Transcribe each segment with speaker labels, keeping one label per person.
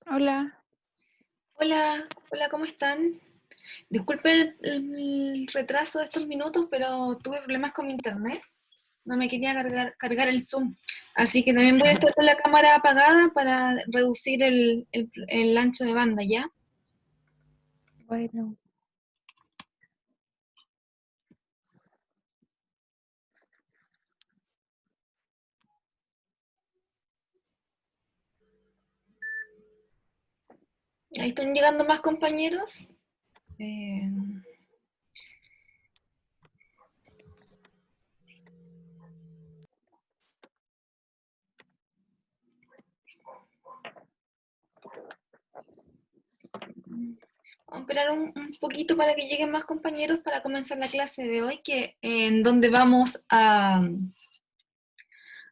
Speaker 1: Hola,
Speaker 2: Hola, hola, ¿cómo están? Disculpe el retraso de estos minutos, pero tuve problemas con mi internet. No me quería cargar el Zoom. Así que también voy a estar con la cámara apagada para reducir el ancho de banda, ¿ya?
Speaker 1: bueno,
Speaker 2: Ahí están llegando más compañeros. Eh, Vamos a esperar un poquito para que lleguen más compañeros para comenzar la clase de hoy, en donde vamos a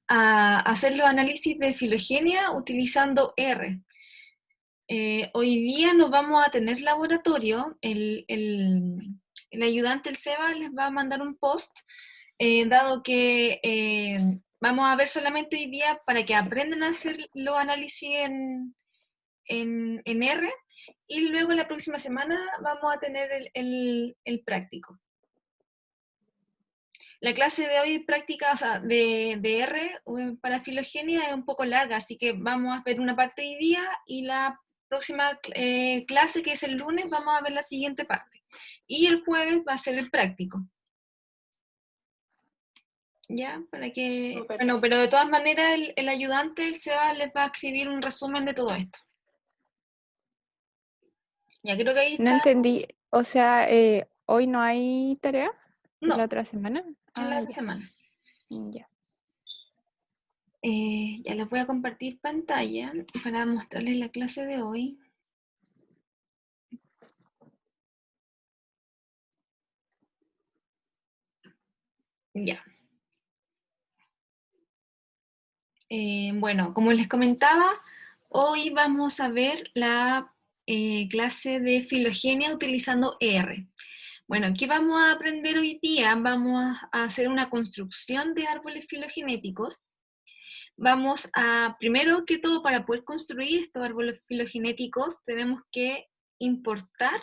Speaker 2: hacer los análisis de filogenia utilizando R. Hoy día no vamos a tener laboratorio, el ayudante, el Seba, les va a mandar un post, dado que vamos a ver solamente hoy día para que aprendan a hacer los análisis en R, y luego la próxima semana vamos a tener el práctico. La clase de hoy práctica, o sea, de R para filogenia es un poco larga, así que vamos a ver una parte hoy día y la próxima clase, que es el lunes, vamos a ver la siguiente parte. Y el jueves va a ser el práctico. ¿Ya? Para que,
Speaker 1: súper.
Speaker 2: bueno, pero de todas maneras el ayudante, el Seba, les va a escribir un resumen de todo esto. Ya creo que ahí
Speaker 1: No
Speaker 2: está.
Speaker 1: entendí, o sea, hoy no hay tarea, ¿es la
Speaker 2: No,
Speaker 1: otra semana?
Speaker 2: en la
Speaker 1: Ah, ya,
Speaker 2: semana.
Speaker 1: ya.
Speaker 2: Ya les voy a compartir pantalla para mostrarles la clase de hoy. Ya. Bueno, como les comentaba, hoy vamos a ver la clase de filogenia utilizando R. Bueno, ¿qué vamos a aprender hoy día? Vamos a hacer una construcción de árboles filogenéticos. Vamos a, primero que todo, para poder construir estos árboles filogenéticos, tenemos que importar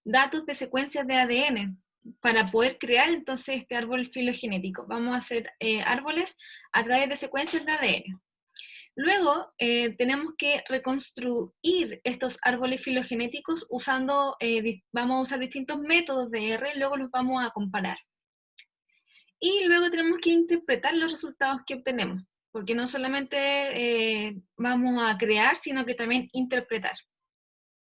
Speaker 2: datos de secuencias de ADN para poder crear entonces este árbol filogenético. Vamos a hacer árboles a través de secuencias de ADN. Luego tenemos que reconstruir estos árboles filogenéticos usando, vamos a usar distintos métodos de R, luego los vamos a comparar. Y luego tenemos que interpretar los resultados que obtenemos, porque no solamente vamos a crear, sino que también interpretar.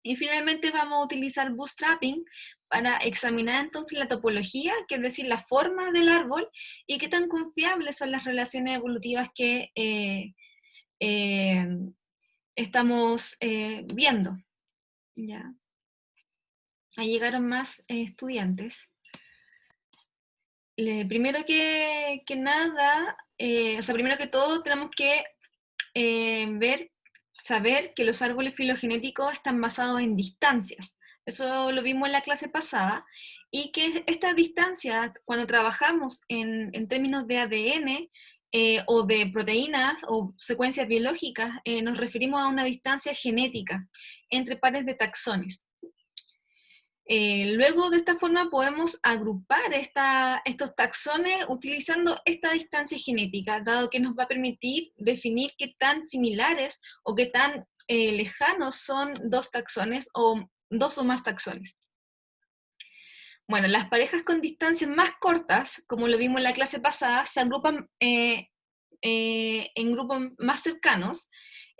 Speaker 2: Y finalmente vamos a utilizar bootstrapping para examinar entonces la topología, que es decir, la forma del árbol, y qué tan confiables son las relaciones evolutivas que eh, estamos viendo. ¿Ya? Ahí llegaron más estudiantes. Primero que nada, o sea, primero que todo tenemos que saber que los árboles filogenéticos están basados en distancias. Eso lo vimos en la clase pasada, y que estas distancias, cuando trabajamos en términos de ADN o de proteínas o secuencias biológicas, nos referimos a una distancia genética entre pares de taxones. Luego, de esta forma, podemos agrupar estos taxones utilizando esta distancia genética, dado que nos va a permitir definir qué tan similares o qué tan lejanos son dos taxones o dos o más taxones. Bueno, las parejas con distancias más cortas, como lo vimos en la clase pasada, se agrupan en grupos más cercanos,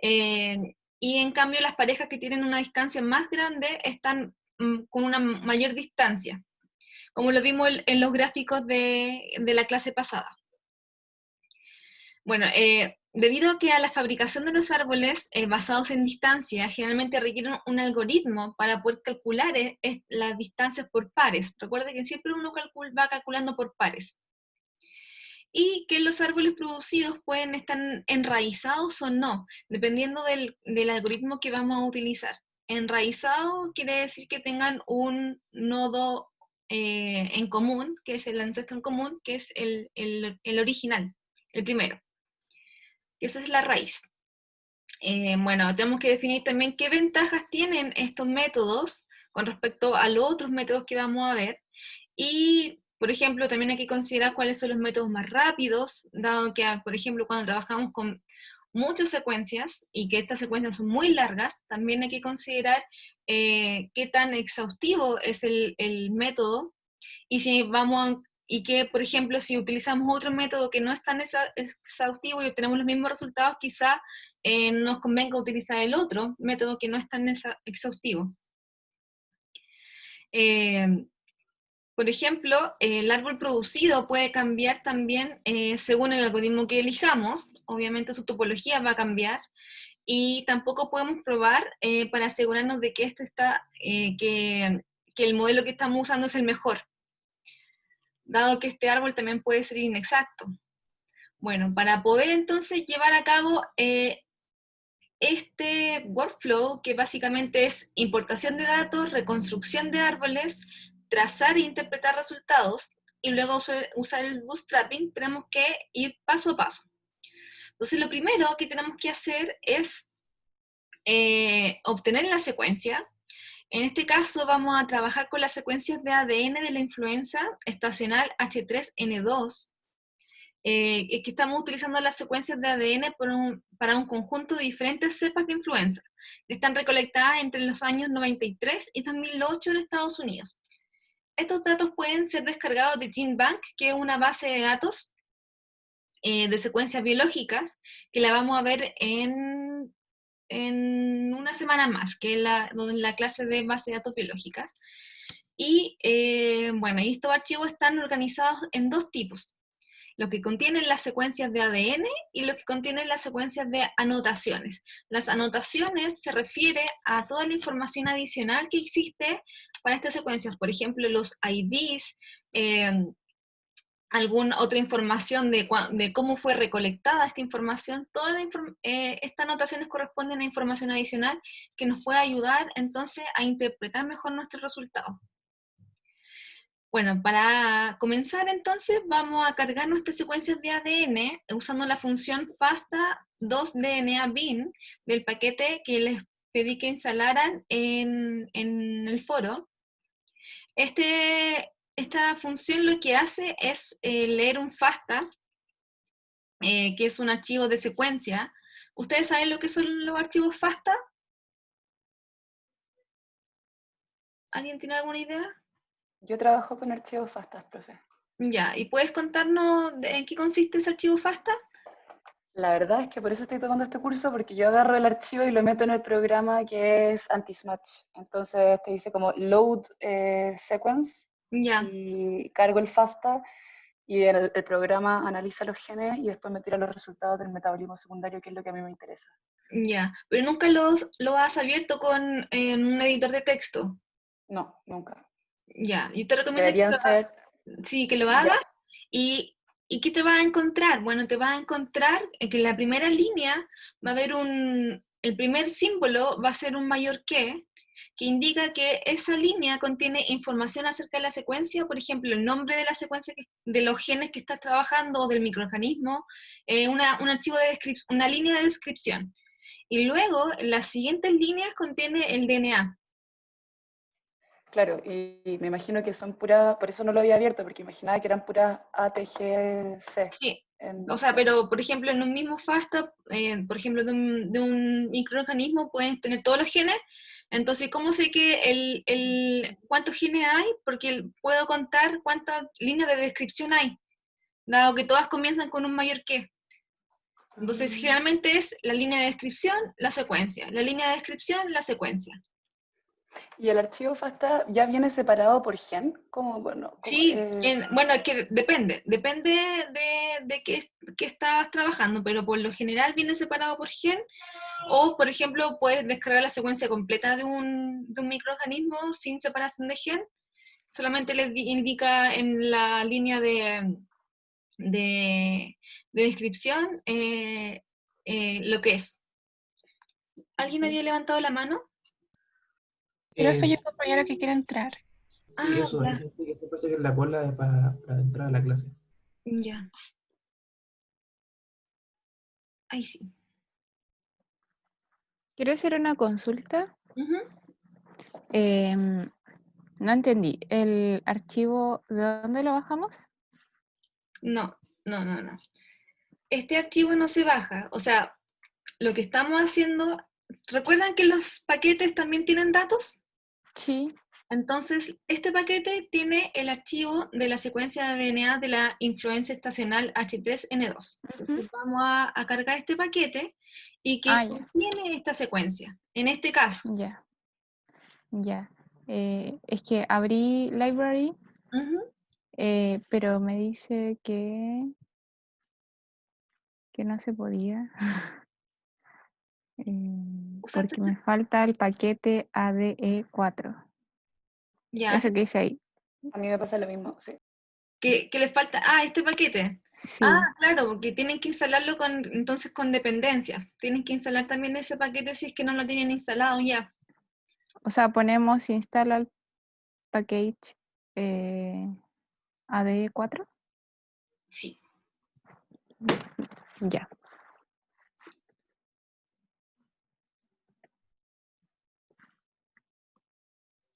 Speaker 2: eh, y en cambio las parejas que tienen una distancia más grande están con una mayor distancia, como lo vimos en los gráficos de la clase pasada. Bueno, debido a que a la fabricación de los árboles basados en distancia generalmente requieren un algoritmo para poder calcular las distancias por pares. Recuerda que siempre uno va calculando por pares. Y que los árboles producidos pueden estar enraizados o no, dependiendo del algoritmo que vamos a utilizar. Enraizado quiere decir que tengan un nodo en común, que es el ancestro en común, que es el original, el primero. Esa es la raíz. Bueno, tenemos que definir también qué ventajas tienen estos métodos con respecto a los otros métodos que vamos a ver. Y, por ejemplo, también hay que considerar cuáles son los métodos más rápidos, dado que, por ejemplo, cuando trabajamos con muchas secuencias y que estas secuencias son muy largas, también hay que considerar qué tan exhaustivo es el método y si vamos y que, por ejemplo, si utilizamos otro método que no es tan exhaustivo y obtenemos los mismos resultados, quizá nos convenga utilizar el otro método que no es tan exhaustivo. Eh, por ejemplo, el árbol producido puede cambiar también según el algoritmo que elijamos, obviamente su topología va a cambiar, y tampoco podemos probar para asegurarnos de que, que el modelo que estamos usando es el mejor, dado que este árbol también puede ser inexacto. Bueno, para poder entonces llevar a cabo este workflow, que básicamente es importación de datos, reconstrucción de árboles, trazar e interpretar resultados, y luego usar el bootstrapping, tenemos que ir paso a paso. Entonces, lo primero que tenemos que hacer es obtener la secuencia. En este caso vamos a trabajar con las secuencias de ADN de la influenza estacional H3N2, es que estamos utilizando las secuencias de ADN para un conjunto de diferentes cepas de influenza, que están recolectadas entre los años 93 y 2008 en Estados Unidos. Estos datos pueden ser descargados de GenBank, que es una base de datos de secuencias biológicas, que la vamos a ver en una semana más, que es la clase de base de datos biológicas. Y bueno, y estos archivos están organizados en dos tipos: lo que contienen las secuencias de ADN y lo que contienen las secuencias de anotaciones. Las anotaciones se refiere a toda la información adicional que existe para estas secuencias, por ejemplo, los IDs, alguna otra información de cómo fue recolectada esta información. Estas anotaciones corresponden a información adicional que nos puede ayudar entonces a interpretar mejor nuestros resultados. Bueno, para comenzar entonces vamos a cargar nuestras secuencias de ADN usando la función FASTA2DNA-bin del paquete que les pedí que instalaran en el foro. Esta función lo que hace es leer un FASTA, que es un archivo de secuencia. ¿Ustedes saben lo que son los archivos FASTA? ¿Alguien tiene alguna idea?
Speaker 1: Yo trabajo con archivos FASTA, profe.
Speaker 2: Ya, ¿y puedes contarnos en qué consiste ese archivo FASTA?
Speaker 1: La verdad es que por eso estoy tomando este curso, porque yo agarro el archivo y lo meto en el programa que es Antismatch. Entonces te dice como load sequence
Speaker 2: Ya.
Speaker 1: y cargo el FASTA y el programa analiza los genes y después me tira los resultados del metabolismo secundario, que es lo que a mí me interesa.
Speaker 2: Ya, pero nunca lo has abierto en un editor de texto.
Speaker 1: No, nunca.
Speaker 2: Ya, yo te recomiendo
Speaker 1: Deberían ser,
Speaker 2: sí, que lo
Speaker 1: ya,
Speaker 2: hagas. ¿Y qué te vas a encontrar? Bueno, te vas a encontrar que en la primera línea va a haber el primer símbolo va a ser un mayor que indica que esa línea contiene información acerca de la secuencia, por ejemplo, el nombre de la secuencia de los genes que estás trabajando o del microorganismo, un archivo una línea de descripción. Y luego, las siguientes líneas contiene el DNA.
Speaker 1: claro, y me imagino que son puras, por eso no lo había abierto, porque imaginaba que eran puras ATGC.
Speaker 2: Sí. O sea, pero por ejemplo, en un mismo FASTA, por ejemplo, de un microorganismo pueden tener todos los genes. Entonces, ¿cómo sé que cuántos genes hay? Porque puedo contar cuántas líneas de descripción hay, dado que todas comienzan con un mayor que. Entonces, generalmente es la línea de descripción, la secuencia. La línea de descripción, la secuencia.
Speaker 1: ¿Y el archivo FASTA ya viene separado por gen? ¿Cómo, bueno,
Speaker 2: Sí, bueno, es que depende de qué estás trabajando, pero por lo general viene separado por gen, o por ejemplo puedes descargar la secuencia completa de un microorganismo sin separación de gen, solamente le indica en la línea de, de descripción lo que es. ¿Alguien había levantado la mano?
Speaker 3: Profe,
Speaker 4: Eh,
Speaker 3: hay un compañero que quiere entrar.
Speaker 4: sí, eso, hay
Speaker 2: Ya,
Speaker 4: gente que se pasa en la cola para entrar a la clase.
Speaker 2: ya, ahí sí.
Speaker 3: Quiero hacer una consulta.
Speaker 2: Ujú.
Speaker 3: No entendí. ¿El archivo de dónde lo bajamos?
Speaker 2: No. Este archivo no se baja. O sea, lo que estamos haciendo, ¿recuerdan que los paquetes también tienen datos?
Speaker 3: Sí.
Speaker 2: Entonces, este paquete tiene el archivo de la secuencia de DNA de la influencia estacional H3N2. Entonces, vamos a cargar este paquete y que
Speaker 3: Ah, ya.
Speaker 2: contiene esta secuencia. En este caso.
Speaker 3: Ya. Ya. Es que abrí library,
Speaker 2: Ujú.
Speaker 3: pero me dice que no se podía.
Speaker 2: Usaste
Speaker 3: Porque me falta el paquete ADE4.
Speaker 2: ya,
Speaker 3: Eso que dice ahí.
Speaker 1: A mí me pasa lo mismo, sí.
Speaker 2: que les falta, este paquete.
Speaker 3: Sí.
Speaker 2: Claro, porque tienen que instalarlo entonces con dependencia. Tienen que instalar también ese paquete si es que no lo tienen instalado ya.
Speaker 3: O sea, ponemos install package ADE4.
Speaker 2: Sí.
Speaker 3: Ya.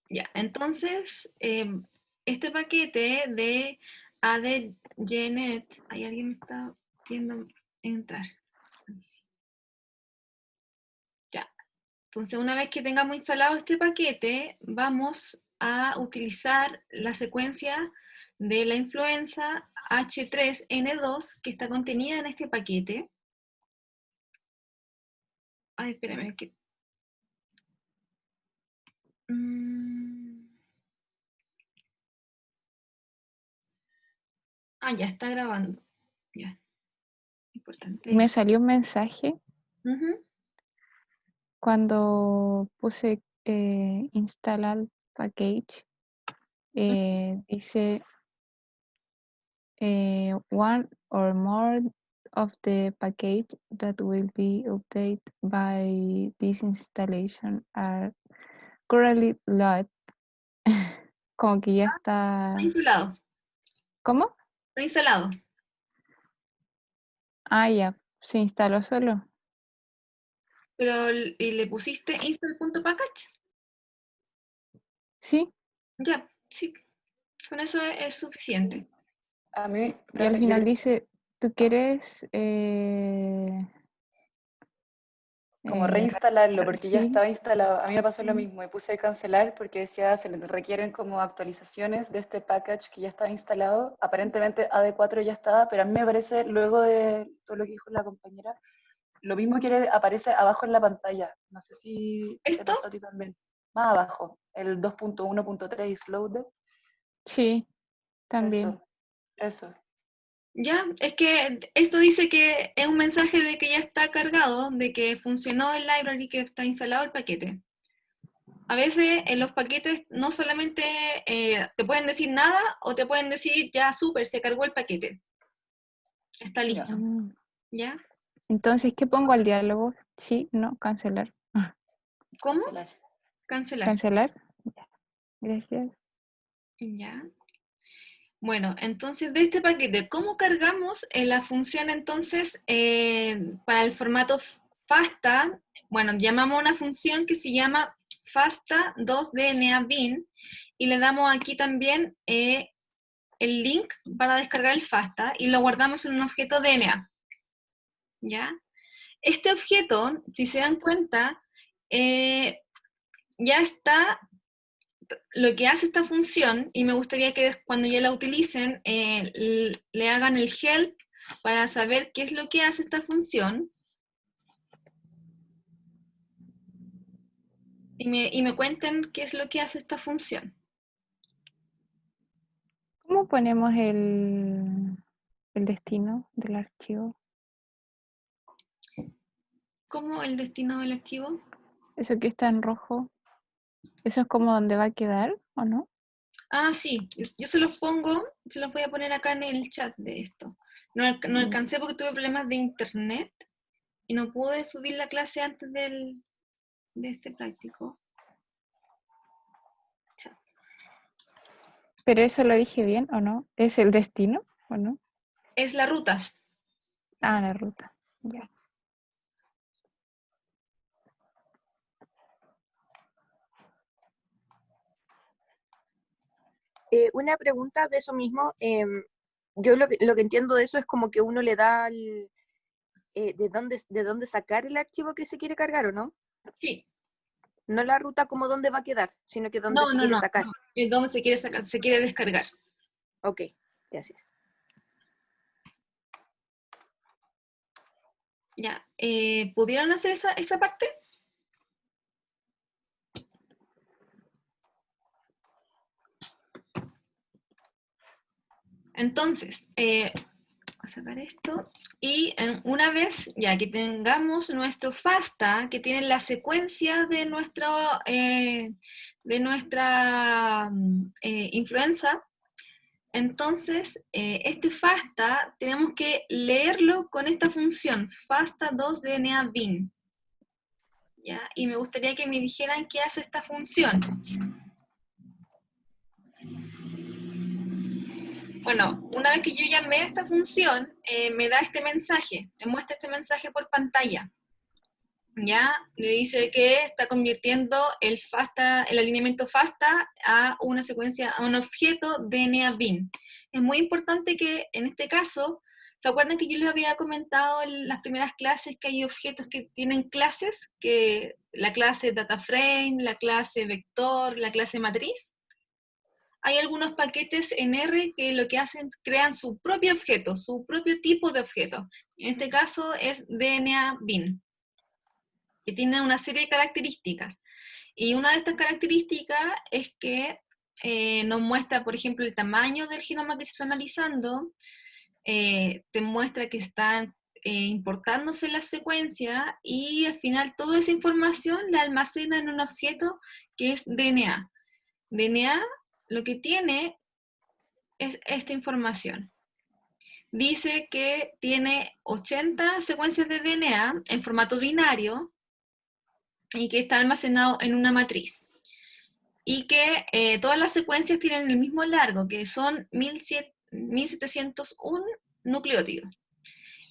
Speaker 2: Ya, entonces, este paquete de ADGenet, ¿hay alguien me está viendo entrar? Ya, entonces una vez que tengamos instalado este paquete, vamos a utilizar la secuencia de la influenza H3N2 que está contenida en este paquete. Ay, espérame, que... ya está grabando. Ya, importante
Speaker 3: Me
Speaker 2: eso.
Speaker 3: salió un mensaje
Speaker 2: Ujú.
Speaker 3: cuando puse instalar package. Dice one or more of the package that will be updated by this installation are currently loaded. Como que ya está.
Speaker 2: Está instalado.
Speaker 3: ¿Cómo?
Speaker 2: Está instalado.
Speaker 3: Ya, se instaló solo.
Speaker 2: Pero, ¿y le pusiste install.package?
Speaker 3: Sí,
Speaker 2: Ya, sí. Con eso es suficiente.
Speaker 1: A mí,
Speaker 3: y al
Speaker 1: profe,
Speaker 3: final dice, ¿tú quieres
Speaker 1: como reinstalarlo porque ya
Speaker 3: sí?
Speaker 1: estaba instalado. A mí me pasó lo mismo y puse cancelar porque decía se le requieren como actualizaciones de este package que ya estaba instalado. Aparentemente AD4 ya estaba, pero a mí me parece, luego de todo lo que dijo la compañera, lo mismo que aparece abajo en la pantalla. No sé si te
Speaker 2: ¿Esto?
Speaker 1: pasó a ti también. Más abajo, el 2.1.3 is loaded.
Speaker 3: Sí, también.
Speaker 1: Eso.
Speaker 2: Ya, es que esto dice que es un mensaje de que ya está cargado, de que funcionó el library, que está instalado el paquete. A veces en los paquetes no solamente te pueden decir nada o te pueden decir ya súper, se cargó el paquete. Está
Speaker 1: Ya.
Speaker 2: listo. ¿Ya?
Speaker 3: Entonces, ¿qué pongo al diálogo? Sí, no, cancelar.
Speaker 2: ¿Cómo?
Speaker 1: Cancelar.
Speaker 2: Cancelar.
Speaker 3: Cancelar. Ya, gracias.
Speaker 2: Ya. Bueno, entonces de este paquete, ¿cómo cargamos la función entonces para el formato FASTA? Bueno, llamamos una función que se llama FASTA2DNABin y le damos aquí también el link para descargar el FASTA y lo guardamos en un objeto DNA. ¿Ya? Este objeto, si se dan cuenta, ya está lo que hace esta función, y me gustaría que cuando ya la utilicen, le hagan el help para saber qué es lo que hace esta función. Y me cuenten qué es lo que hace esta función.
Speaker 3: ¿Cómo ponemos el destino del archivo?
Speaker 2: ¿Cómo el destino del archivo?
Speaker 3: Eso que está en rojo. ¿Eso es como donde va a quedar o no?
Speaker 2: Sí, yo se los pongo, se los voy a poner acá en el chat de esto. No alcancé porque tuve problemas de internet y no pude subir la clase antes de este práctico. Chat.
Speaker 3: ¿Pero eso lo dije bien o no? ¿Es el destino o no?
Speaker 2: Es la ruta.
Speaker 3: La ruta. Ya.
Speaker 5: Una pregunta de eso mismo. Yo lo que entiendo de eso es como que uno le da de dónde sacar el archivo que se quiere cargar, ¿o no?
Speaker 2: Sí.
Speaker 5: No la ruta como dónde va a quedar, sino que dónde
Speaker 2: No,
Speaker 5: se
Speaker 2: no,
Speaker 5: quiere
Speaker 2: no.
Speaker 5: sacar.
Speaker 2: Es donde se quiere sacar, se quiere descargar.
Speaker 5: Ok, gracias.
Speaker 2: Ya. ¿Pudieron hacer esa parte? Entonces, voy a sacar esto. Y una vez ya que tengamos nuestro FASTA, que tiene la secuencia de nuestra influenza, entonces este FASTA tenemos que leerlo con esta función, FASTA2DNA-bin. ¿Ya? Y me gustaría que me dijeran qué hace esta función. Bueno, una vez que yo llamé a esta función, me da este mensaje, me muestra este mensaje por pantalla. ¿Ya? Le dice que está convirtiendo el alineamiento FASTA a una secuencia, a un objeto DNA-bin. Es muy importante que en este caso, ¿se acuerdan que yo les había comentado en las primeras clases que hay objetos que tienen clases? Que la clase DataFrame, la clase Vector, la clase Matriz. Hay algunos paquetes en R que lo que hacen es crean su propio objeto, su propio tipo de objeto. En este caso es DNA-bin, que tiene una serie de características. Y una de estas características es que nos muestra, por ejemplo, el tamaño del genoma que se está analizando, te muestra que están importándose la secuencia y al final toda esa información la almacena en un objeto que es DNA. DNA lo que tiene es esta información. Dice que tiene 80 secuencias de DNA en formato binario y que está almacenado en una matriz. Y que todas las secuencias tienen el mismo largo, que son 1701 nucleótidos.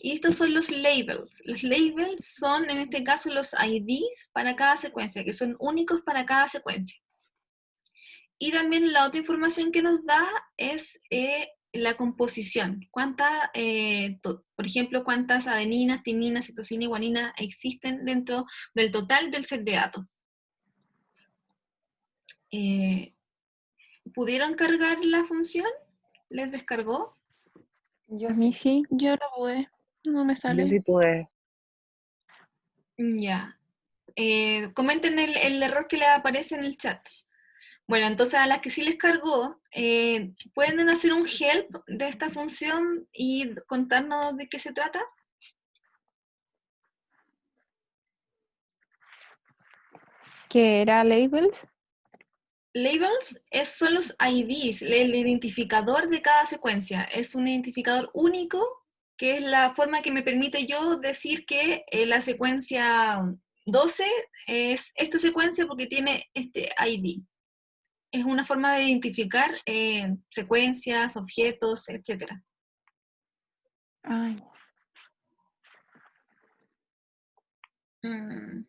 Speaker 2: Y estos son los labels. Los labels son, en este caso, los IDs para cada secuencia, que son únicos para cada secuencia. Y también la otra información que nos da es la composición. Por ejemplo, cuántas adeninas, timinas, citosina y guanina existen dentro del total del set de datos. ¿Pudieron cargar la función? ¿Les descargó?
Speaker 1: Yo
Speaker 3: A mí
Speaker 1: sí.
Speaker 3: sí.
Speaker 6: Yo no pude, no me
Speaker 7: Yo
Speaker 6: sale.
Speaker 7: sí pude.
Speaker 2: Ya. Comenten el error que les aparece en el chat. Bueno, entonces a las que sí les cargó, ¿pueden hacer un help de esta función y contarnos de qué se trata?
Speaker 3: ¿Qué era labels?
Speaker 2: Labels son los IDs, el identificador de cada secuencia. Es un identificador único, que es la forma que me permite yo decir que la secuencia 12 es esta secuencia porque tiene este ID. Es una forma de identificar secuencias, objetos, etc.
Speaker 3: Ay,
Speaker 2: Mm.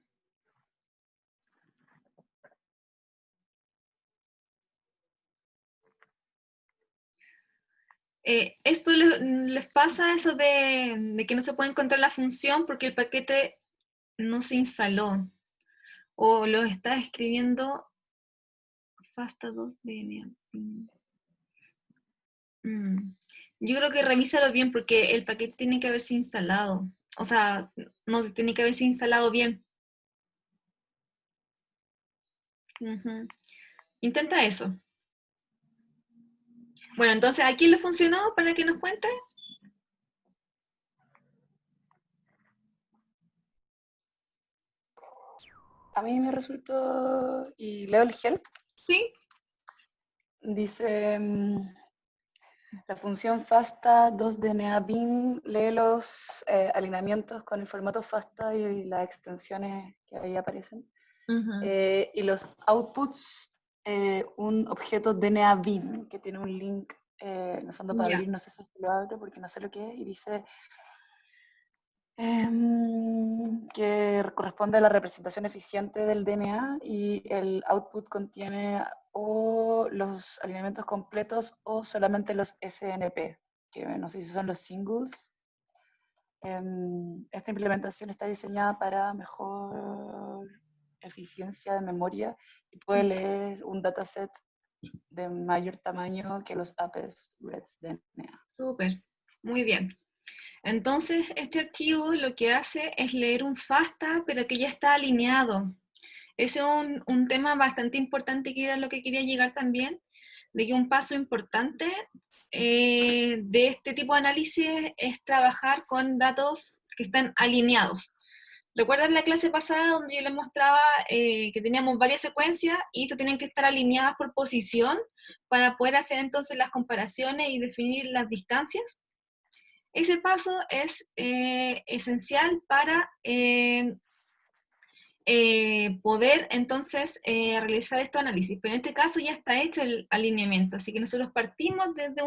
Speaker 2: Esto les pasa eso de que no se puede encontrar la función porque el paquete no se instaló o lo está escribiendo FASTA2 DNA. Yo creo que revísalo bien porque el paquete tiene que haberse instalado. O sea, no tiene que haberse instalado bien. Ujú. Intenta eso. Bueno, entonces, ¿a quién le funcionó para que nos cuente?
Speaker 1: A mí me resultó, y leo el help,
Speaker 2: ¿Sí?
Speaker 1: dice, la función FASTA 2DNA-bin lee los alineamientos con el formato FASTA y las extensiones que ahí aparecen.
Speaker 2: Ujú.
Speaker 1: Y los outputs, un objeto DNA-bin que tiene un link, en el fondo para
Speaker 2: Ya.
Speaker 1: abrir, no sé si lo abro porque no sé lo que es, y dice que corresponde a la representación eficiente del DNA y el output contiene o los alineamientos completos o solamente los SNP, que no sé si son los singles. Esta implementación está diseñada para mejor eficiencia de memoria y puede leer un dataset de mayor tamaño que los APEs REDS de DNA.
Speaker 2: Súper, muy bien. Entonces, este archivo lo que hace es leer un FASTA, pero que ya está alineado. Ese es un tema bastante importante, que era lo que quería llegar también, de que un paso importante de este tipo de análisis es trabajar con datos que están alineados. ¿Recuerdan la clase pasada donde yo les mostraba que teníamos varias secuencias y estas tienen que estar alineadas por posición para poder hacer entonces las comparaciones y definir las distancias? Ese paso es esencial para poder entonces realizar este análisis, pero en este caso ya está hecho el alineamiento, así que nosotros partimos desde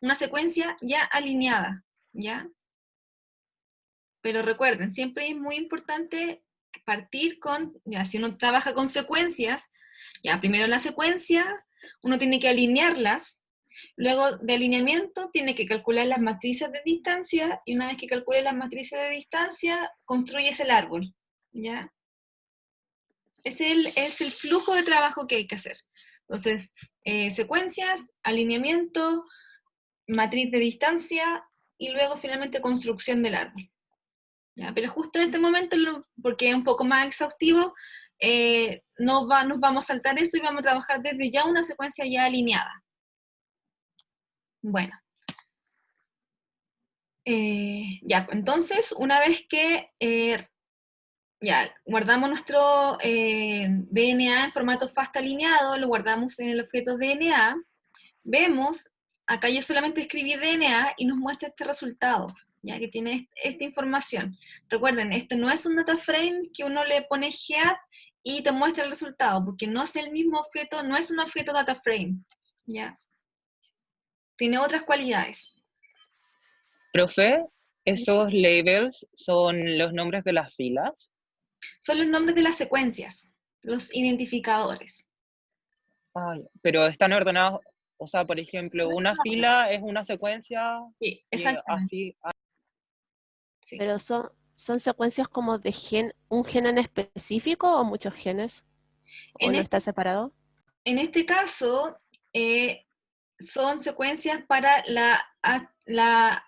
Speaker 2: una secuencia ya alineada, ¿ya? Pero recuerden, siempre es muy importante partir con, ya, si uno trabaja con secuencias, ya primero la secuencia, uno tiene que alinearlas, luego de alineamiento tiene que calcular las matrices de distancia, y una vez que calcule las matrices de distancia, construyes el árbol, ¿ya? Es el flujo de trabajo que hay que hacer. Entonces, secuencias, alineamiento, matriz de distancia, y luego finalmente construcción del árbol. ¿Ya? Pero justo en este momento, porque es un poco más exhaustivo, nos vamos a saltar eso y vamos a trabajar desde ya una secuencia ya alineada. Bueno. Ya, entonces, una vez que ya guardamos nuestro DNA en formato FASTA alineado, lo guardamos en el objeto DNA, vemos, acá yo solamente escribí DNA y nos muestra este resultado, ya que tiene esta información. Recuerden, esto no es un data frame que uno le pone head y te muestra el resultado, porque no es el mismo objeto, no es un objeto data frame, ¿ya? Tiene otras cualidades.
Speaker 6: Profe, ¿esos labels son los nombres de las filas?
Speaker 2: Son los nombres de las secuencias, los identificadores.
Speaker 6: Ay, pero están ordenados, o sea, por ejemplo, una fila es una secuencia
Speaker 2: Sí,
Speaker 6: y
Speaker 2: exactamente.
Speaker 6: así.
Speaker 2: Sí.
Speaker 5: Pero son secuencias como de un gen en específico o muchos genes, o no está separado.
Speaker 2: En este caso, son secuencias para la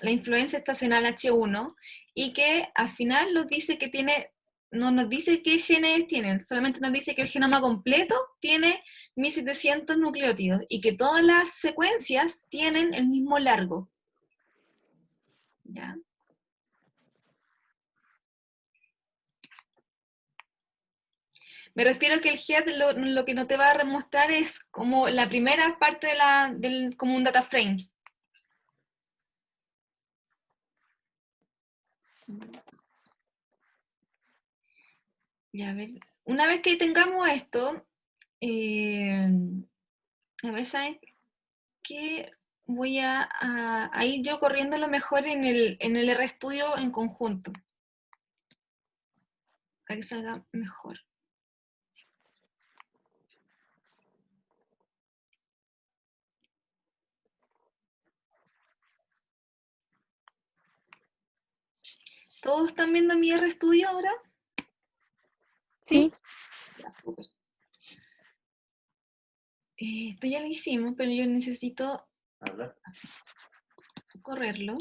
Speaker 2: influencia estacional H1, y que al final nos dice que tiene, no nos dice qué genes tienen, solamente nos dice que el genoma completo tiene 1700 nucleótidos y que todas las secuencias tienen el mismo largo. ¿Ya? Me refiero a que el head lo que no te va a mostrar es como la primera parte como un data frames. Ya, a ver, una vez que tengamos esto, a ver, ¿saben qué? Voy a ir yo corriendo lo mejor en el RStudio en conjunto, para que salga mejor. ¿Todos están viendo mi RStudio ahora?
Speaker 3: Sí.
Speaker 2: Ya, súper. Esto ya lo hicimos, pero yo necesito correrlo.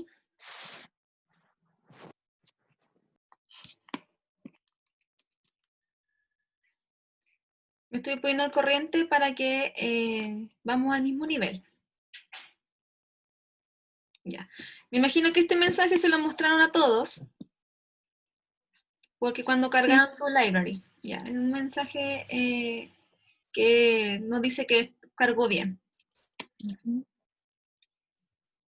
Speaker 2: Me estoy poniendo al corriente para que vamos al mismo nivel. Ya. Me imagino que este mensaje se lo mostraron a todos, porque cuando cargaron su library, ya, es un mensaje que nos dice que cargó bien.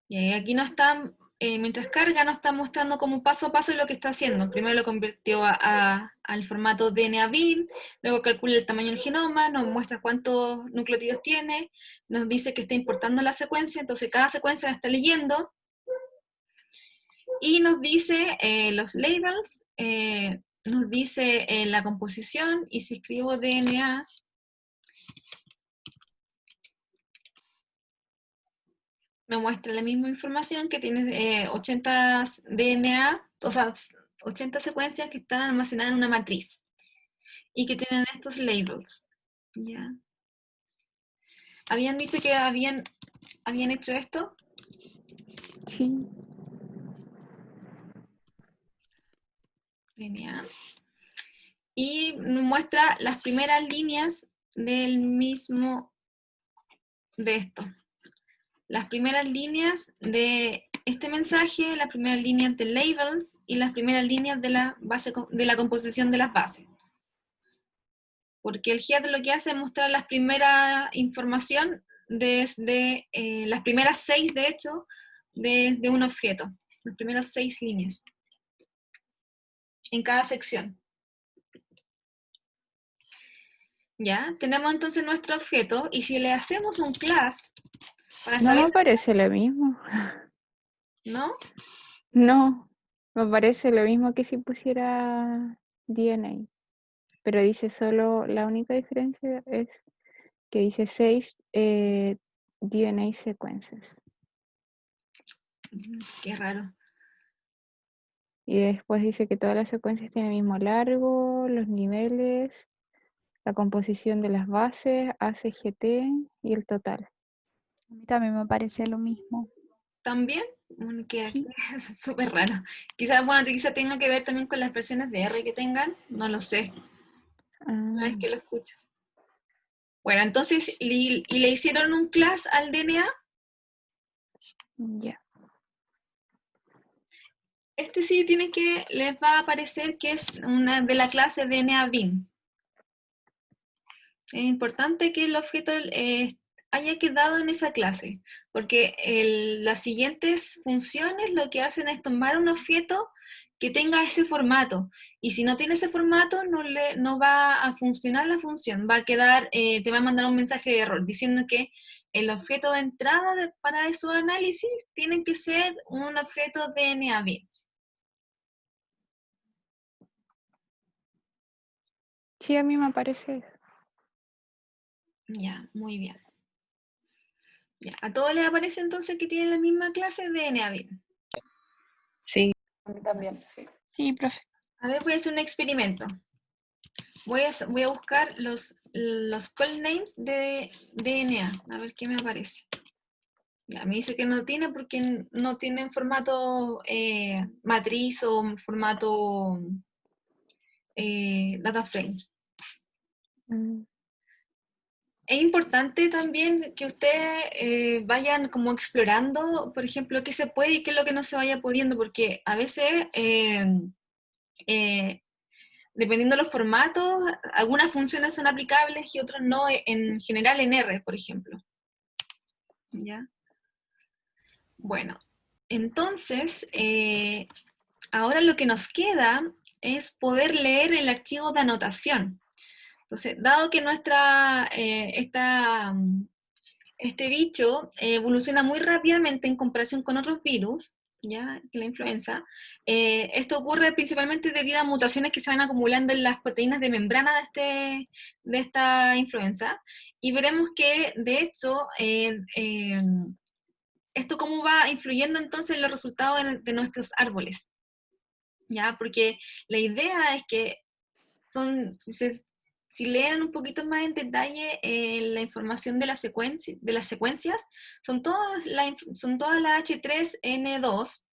Speaker 2: Y aquí no está, mientras carga, nos está mostrando como paso a paso lo que está haciendo. Primero lo convirtió al formato DNA-bin, luego calcula el tamaño del genoma, nos muestra cuántos nucleótidos tiene, nos dice que está importando la secuencia, entonces cada secuencia la está leyendo, y nos dice los labels, nos dice la composición, y si escribo DNA, me muestra la misma información que tiene 80 DNA, o sea, 80 secuencias que están almacenadas en una matriz y que tienen estos labels. ¿Ya? ¿Habían dicho que habían hecho esto?
Speaker 3: Sí.
Speaker 2: DNA. Y muestra las primeras líneas del mismo, de esto. Las primeras líneas de este mensaje, las primeras líneas de labels y las primeras líneas de la base, de la composición de las bases. Porque el GEAD lo que hace es mostrar la primera información desde las primeras 6, de hecho, de un objeto. Las primeras 6 líneas. En cada sección. ¿Ya? Tenemos entonces nuestro objeto, y si le hacemos un class, para
Speaker 3: No
Speaker 2: saber,
Speaker 3: me parece lo mismo.
Speaker 2: ¿no?
Speaker 3: No, me parece lo mismo que si pusiera DNA. Pero dice solo, la única diferencia es que dice 6 DNA sequences.
Speaker 2: Qué raro.
Speaker 3: Y después dice que todas las secuencias tienen el mismo largo, los niveles, la composición de las bases, ACGT y el total.
Speaker 7: A mí también me parece lo mismo.
Speaker 2: ¿También? Bueno, que
Speaker 7: Sí.
Speaker 2: es súper raro. Quizás, bueno, quizás tenga que ver también con las expresiones de R que tengan, no lo sé, una vez que lo escucho. Bueno, entonces, ¿y le hicieron un class al DNA?
Speaker 3: Ya.
Speaker 2: Este sí tiene que, les va a aparecer que es una de la clase DNA bin. Es importante que el objeto haya quedado en esa clase, porque las siguientes funciones lo que hacen es tomar un objeto que tenga ese formato, y si no tiene ese formato no va a funcionar la función, va a quedar, te va a mandar un mensaje de error diciendo que el objeto de entrada para esos análisis tiene que ser un objeto DNA bits.
Speaker 3: Sí, a mí me parece eso.
Speaker 2: Ya, muy bien. Ya, ¿a todos les aparece entonces que tienen la misma clase de DNA bit?
Speaker 6: Sí.
Speaker 1: A mí también, sí.
Speaker 7: Sí, profe.
Speaker 2: A ver, voy a hacer un experimento. Voy a buscar los call names de DNA, a ver qué me aparece. Ya, me dice que no tiene porque no tiene en formato matriz o formato data frames. Es importante también que ustedes vayan como explorando, por ejemplo, qué se puede y qué es lo que no se vaya pudiendo, porque a veces dependiendo de los formatos, algunas funciones son aplicables y otras no, en general en R, por ejemplo. ¿Ya? Bueno, entonces, ahora lo que nos queda es poder leer el archivo de anotación. Entonces, dado que este bicho evoluciona muy rápidamente en comparación con otros virus, ¿ya? Que la influenza, esto ocurre principalmente debido a mutaciones que se van acumulando en las proteínas de membrana de esta influenza, y veremos que, de hecho, esto cómo va influyendo entonces en los resultados de nuestros árboles, ¿ya? Porque la idea es que si leen un poquito más en detalle la información de las secuencias, son todas las H3N2,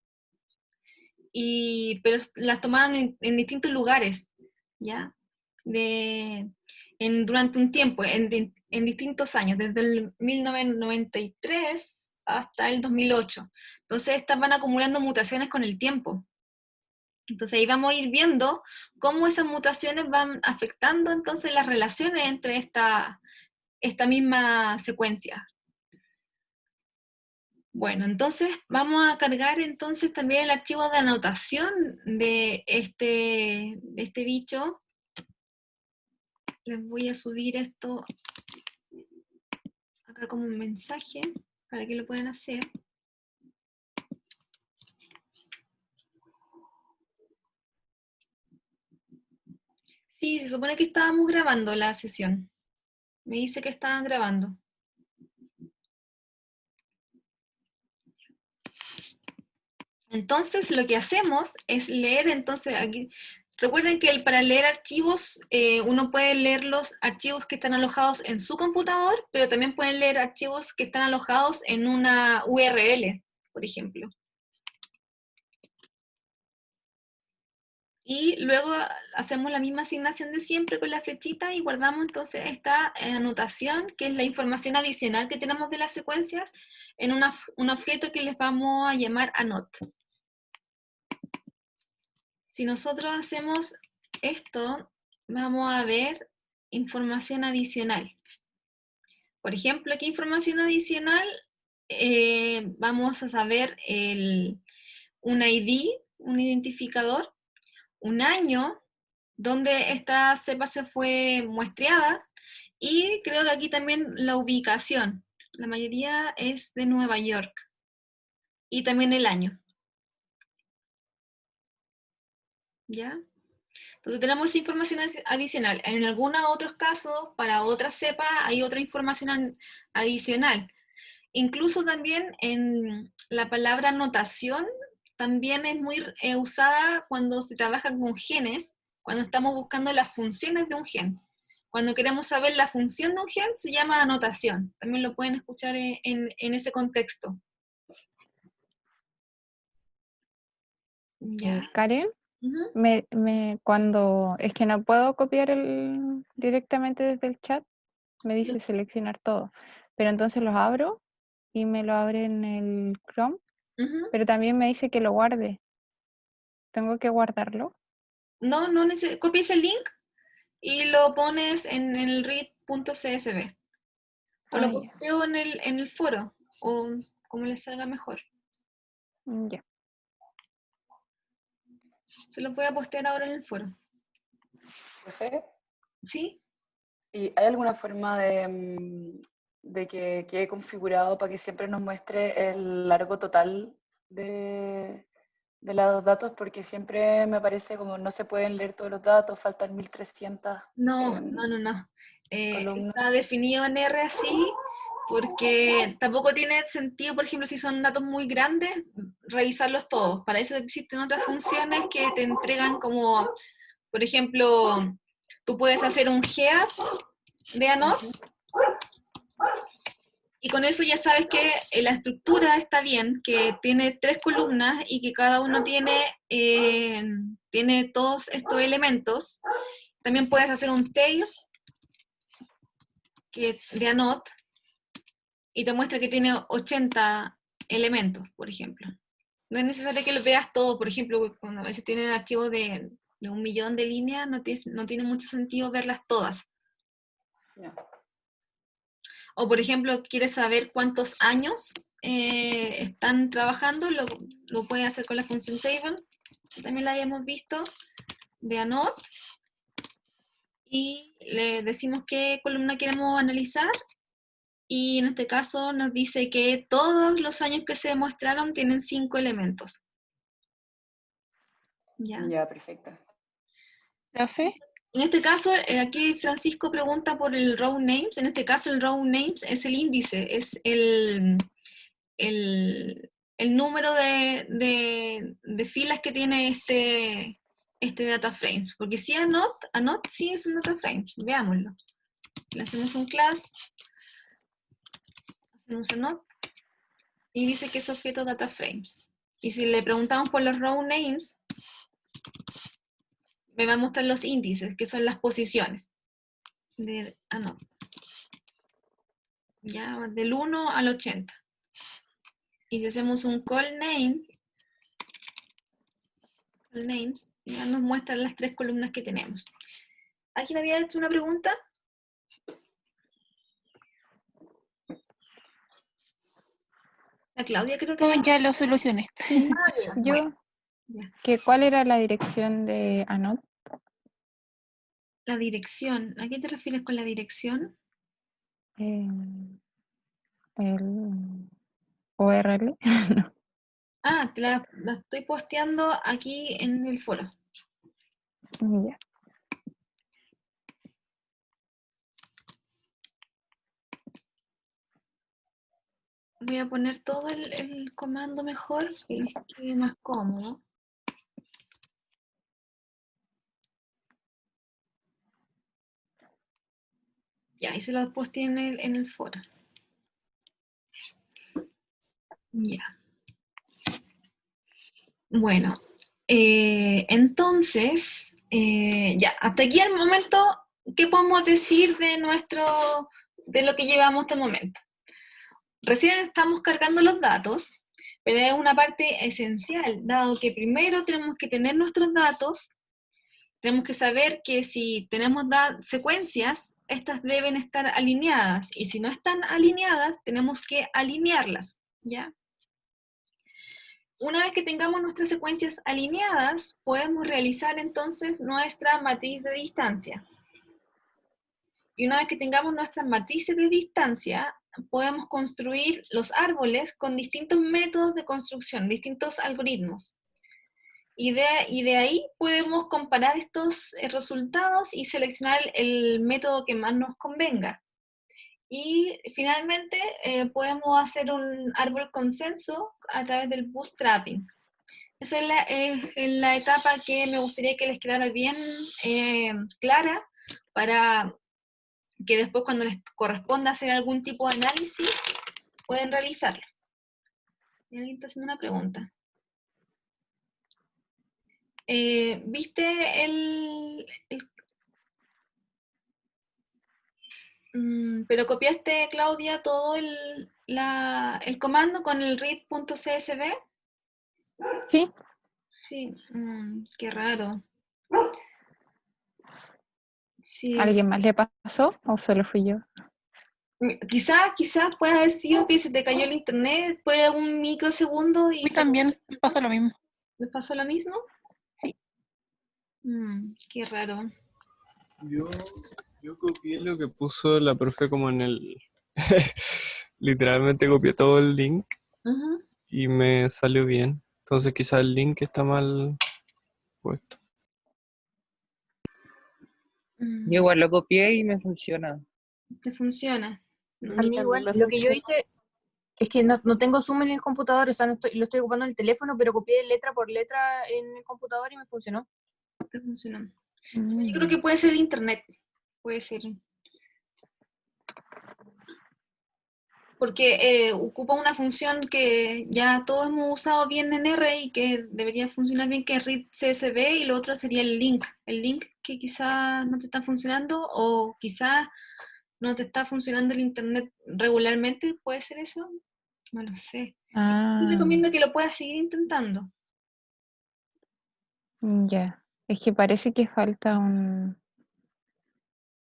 Speaker 2: pero las tomaron en distintos lugares, ¿ya? Durante un tiempo, en distintos años, desde el 1993 hasta el 2008. Entonces, estas van acumulando mutaciones con el tiempo. Entonces ahí vamos a ir viendo cómo esas mutaciones van afectando entonces las relaciones entre esta misma secuencia. Bueno, entonces vamos a cargar entonces también el archivo de anotación de este bicho. Les voy a subir esto acá como un mensaje para que lo puedan hacer. Sí, se supone que estábamos grabando la sesión. Me dice que estaban grabando. Entonces, lo que hacemos es leer, entonces, aquí, recuerden que para leer archivos, uno puede leer los archivos que están alojados en su computador, pero también pueden leer archivos que están alojados en una URL, por ejemplo. Y luego hacemos la misma asignación de siempre con la flechita y guardamos entonces esta anotación, que es la información adicional que tenemos de las secuencias, en un objeto que les vamos a llamar anot. Si nosotros hacemos esto, vamos a ver información adicional. Por ejemplo, ¿qué información adicional? Vamos a saber un ID, un identificador, un año, donde esta cepa se fue muestreada, y creo que aquí también la ubicación. La mayoría es de Nueva York. Y también el año. ¿Ya? Entonces tenemos información adicional. En algunos otros casos, para otra cepa, hay otra información adicional. Incluso también en la palabra notación, también es muy usada cuando se trabaja con genes, cuando estamos buscando las funciones de un gen. Cuando queremos saber la función de un gen, se llama anotación. También lo pueden escuchar en ese contexto. ¿Ya?
Speaker 3: Karen,
Speaker 2: Ujú.
Speaker 3: cuando es que no puedo copiar directamente desde el chat, me dice seleccionar todo. Pero entonces los abro y me lo abre en el Chrome,
Speaker 2: Ujú.
Speaker 3: pero también me dice que lo guarde. ¿Tengo que guardarlo?
Speaker 2: No, copies el link y lo pones en el read.csv. O
Speaker 3: Ah,
Speaker 2: lo
Speaker 3: ya.
Speaker 2: posteo en el foro, o como les salga mejor.
Speaker 3: Ya.
Speaker 2: Se lo voy a postear ahora en el foro.
Speaker 1: Profe,
Speaker 2: ¿Sí?
Speaker 1: ¿y hay alguna forma de que quede configurado para que siempre nos muestre el largo total de los datos? Porque siempre me parece como no se pueden leer todos los datos, faltan 1300
Speaker 2: No, no, no, no.
Speaker 1: columnas.
Speaker 2: Está definido en R así porque tampoco tiene sentido, por ejemplo, si son datos muy grandes, revisarlos todos. Para eso existen otras funciones que te entregan como, por ejemplo, tú puedes hacer un gear de ANOT, y con eso ya sabes que la estructura está bien, que tiene 3 columnas y que cada uno tiene todos estos elementos. También puedes hacer un tail de ANOT y te muestra que tiene 80 elementos, por ejemplo. No es necesario que lo veas todo, por ejemplo, cuando a veces tienen archivos de 1.000.000 de líneas, no tiene mucho sentido verlas todas.
Speaker 1: No.
Speaker 2: O por ejemplo, quieres saber cuántos años están trabajando, lo puedes hacer con la función table, que también la hayamos visto, de ANOT, y le decimos qué columna queremos analizar, y en este caso nos dice que todos los años que se demostraron tienen 5 elementos. ¿Ya?
Speaker 1: Ya, perfecto.
Speaker 7: Profe,
Speaker 2: En este caso, aquí Francisco pregunta por el row names. En este caso, el row names es el índice, es el número de filas que tiene este data frame. Porque si anot sí es un data frame. Veámoslo. Le hacemos un class, hacemos anot, y dice que es objeto data frames. Y si le preguntamos por los row names, me va a mostrar los índices, que son las posiciones de anot. Ya, del 1 al 80. Y si hacemos un call names, ya nos muestran las 3 columnas que tenemos. ¿Alguien había hecho una pregunta? La Claudia creo que
Speaker 7: no,
Speaker 2: había.
Speaker 7: ya lo solucioné.
Speaker 2: Ah, bien, bueno,
Speaker 3: Yo,
Speaker 2: ya.
Speaker 3: ¿cuál era la dirección de Anot?
Speaker 2: La dirección. ¿A qué te refieres con la dirección?
Speaker 3: El URL.
Speaker 2: Ah, la estoy posteando aquí en el foro.
Speaker 3: Ya.
Speaker 2: Voy a poner todo el comando mejor, que les quede más cómodo. Ya, y se los posté en el foro. Ya. Bueno, entonces, ya, hasta aquí el momento, ¿qué podemos decir de lo que llevamos hasta el momento? Recién estamos cargando los datos, pero es una parte esencial, dado que primero tenemos que tener nuestros datos, tenemos que saber que si tenemos secuencias, estas deben estar alineadas, y si no están alineadas, tenemos que alinearlas, ¿ya? Una vez que tengamos nuestras secuencias alineadas, podemos realizar entonces nuestra matriz de distancia. Y una vez que tengamos nuestras matrices de distancia, podemos construir los árboles con distintos métodos de construcción, distintos algoritmos. Y de ahí podemos comparar estos resultados y seleccionar el método que más nos convenga. Y finalmente podemos hacer un árbol consenso a través del bootstrapping. Esa es la etapa que me gustaría que les quedara bien clara para que después cuando les corresponda hacer algún tipo de análisis, pueden realizarlo. Y alguien está haciendo una pregunta. ¿Viste pero copiaste, Claudia, todo el comando con el read.csv?
Speaker 3: Sí,
Speaker 2: Sí, qué raro. Sí,
Speaker 3: ¿alguien más le pasó o solo fui yo?
Speaker 2: quizás puede haber sido que se te cayó el internet por algún microsegundo
Speaker 7: A
Speaker 2: y
Speaker 7: mí también me pasa lo mismo.
Speaker 2: ¿les pasó lo mismo?
Speaker 7: Sí.
Speaker 2: Qué raro.
Speaker 8: Yo copié lo que puso la profe como en el... Literalmente copié todo el link
Speaker 2: Ujú.
Speaker 8: y me salió bien. Entonces quizá el link está mal puesto.
Speaker 2: Mm,
Speaker 6: Yo igual lo copié y me funciona.
Speaker 2: ¿Te funciona?
Speaker 5: A
Speaker 9: A
Speaker 5: mí
Speaker 9: mí
Speaker 5: también
Speaker 9: igual,
Speaker 5: me
Speaker 9: lo que yo
Speaker 5: funciona.
Speaker 9: hice es que no tengo Zoom en el computador, o sea, lo estoy ocupando en el teléfono, pero copié letra por letra en el computador y me funcionó.
Speaker 2: ¿Te funcionó? Yo
Speaker 3: Mm.
Speaker 2: creo que puede ser internet. Puede ser. Porque ocupa una función que ya todos hemos usado bien en R y que debería funcionar bien, que es read CSV, y lo otro sería el link. El link que quizás no te está funcionando, o quizás no te está funcionando el internet regularmente, ¿puede ser eso? No lo sé. Te
Speaker 3: Ah,
Speaker 2: recomiendo que lo puedas seguir intentando.
Speaker 3: ya. Es que parece que falta un...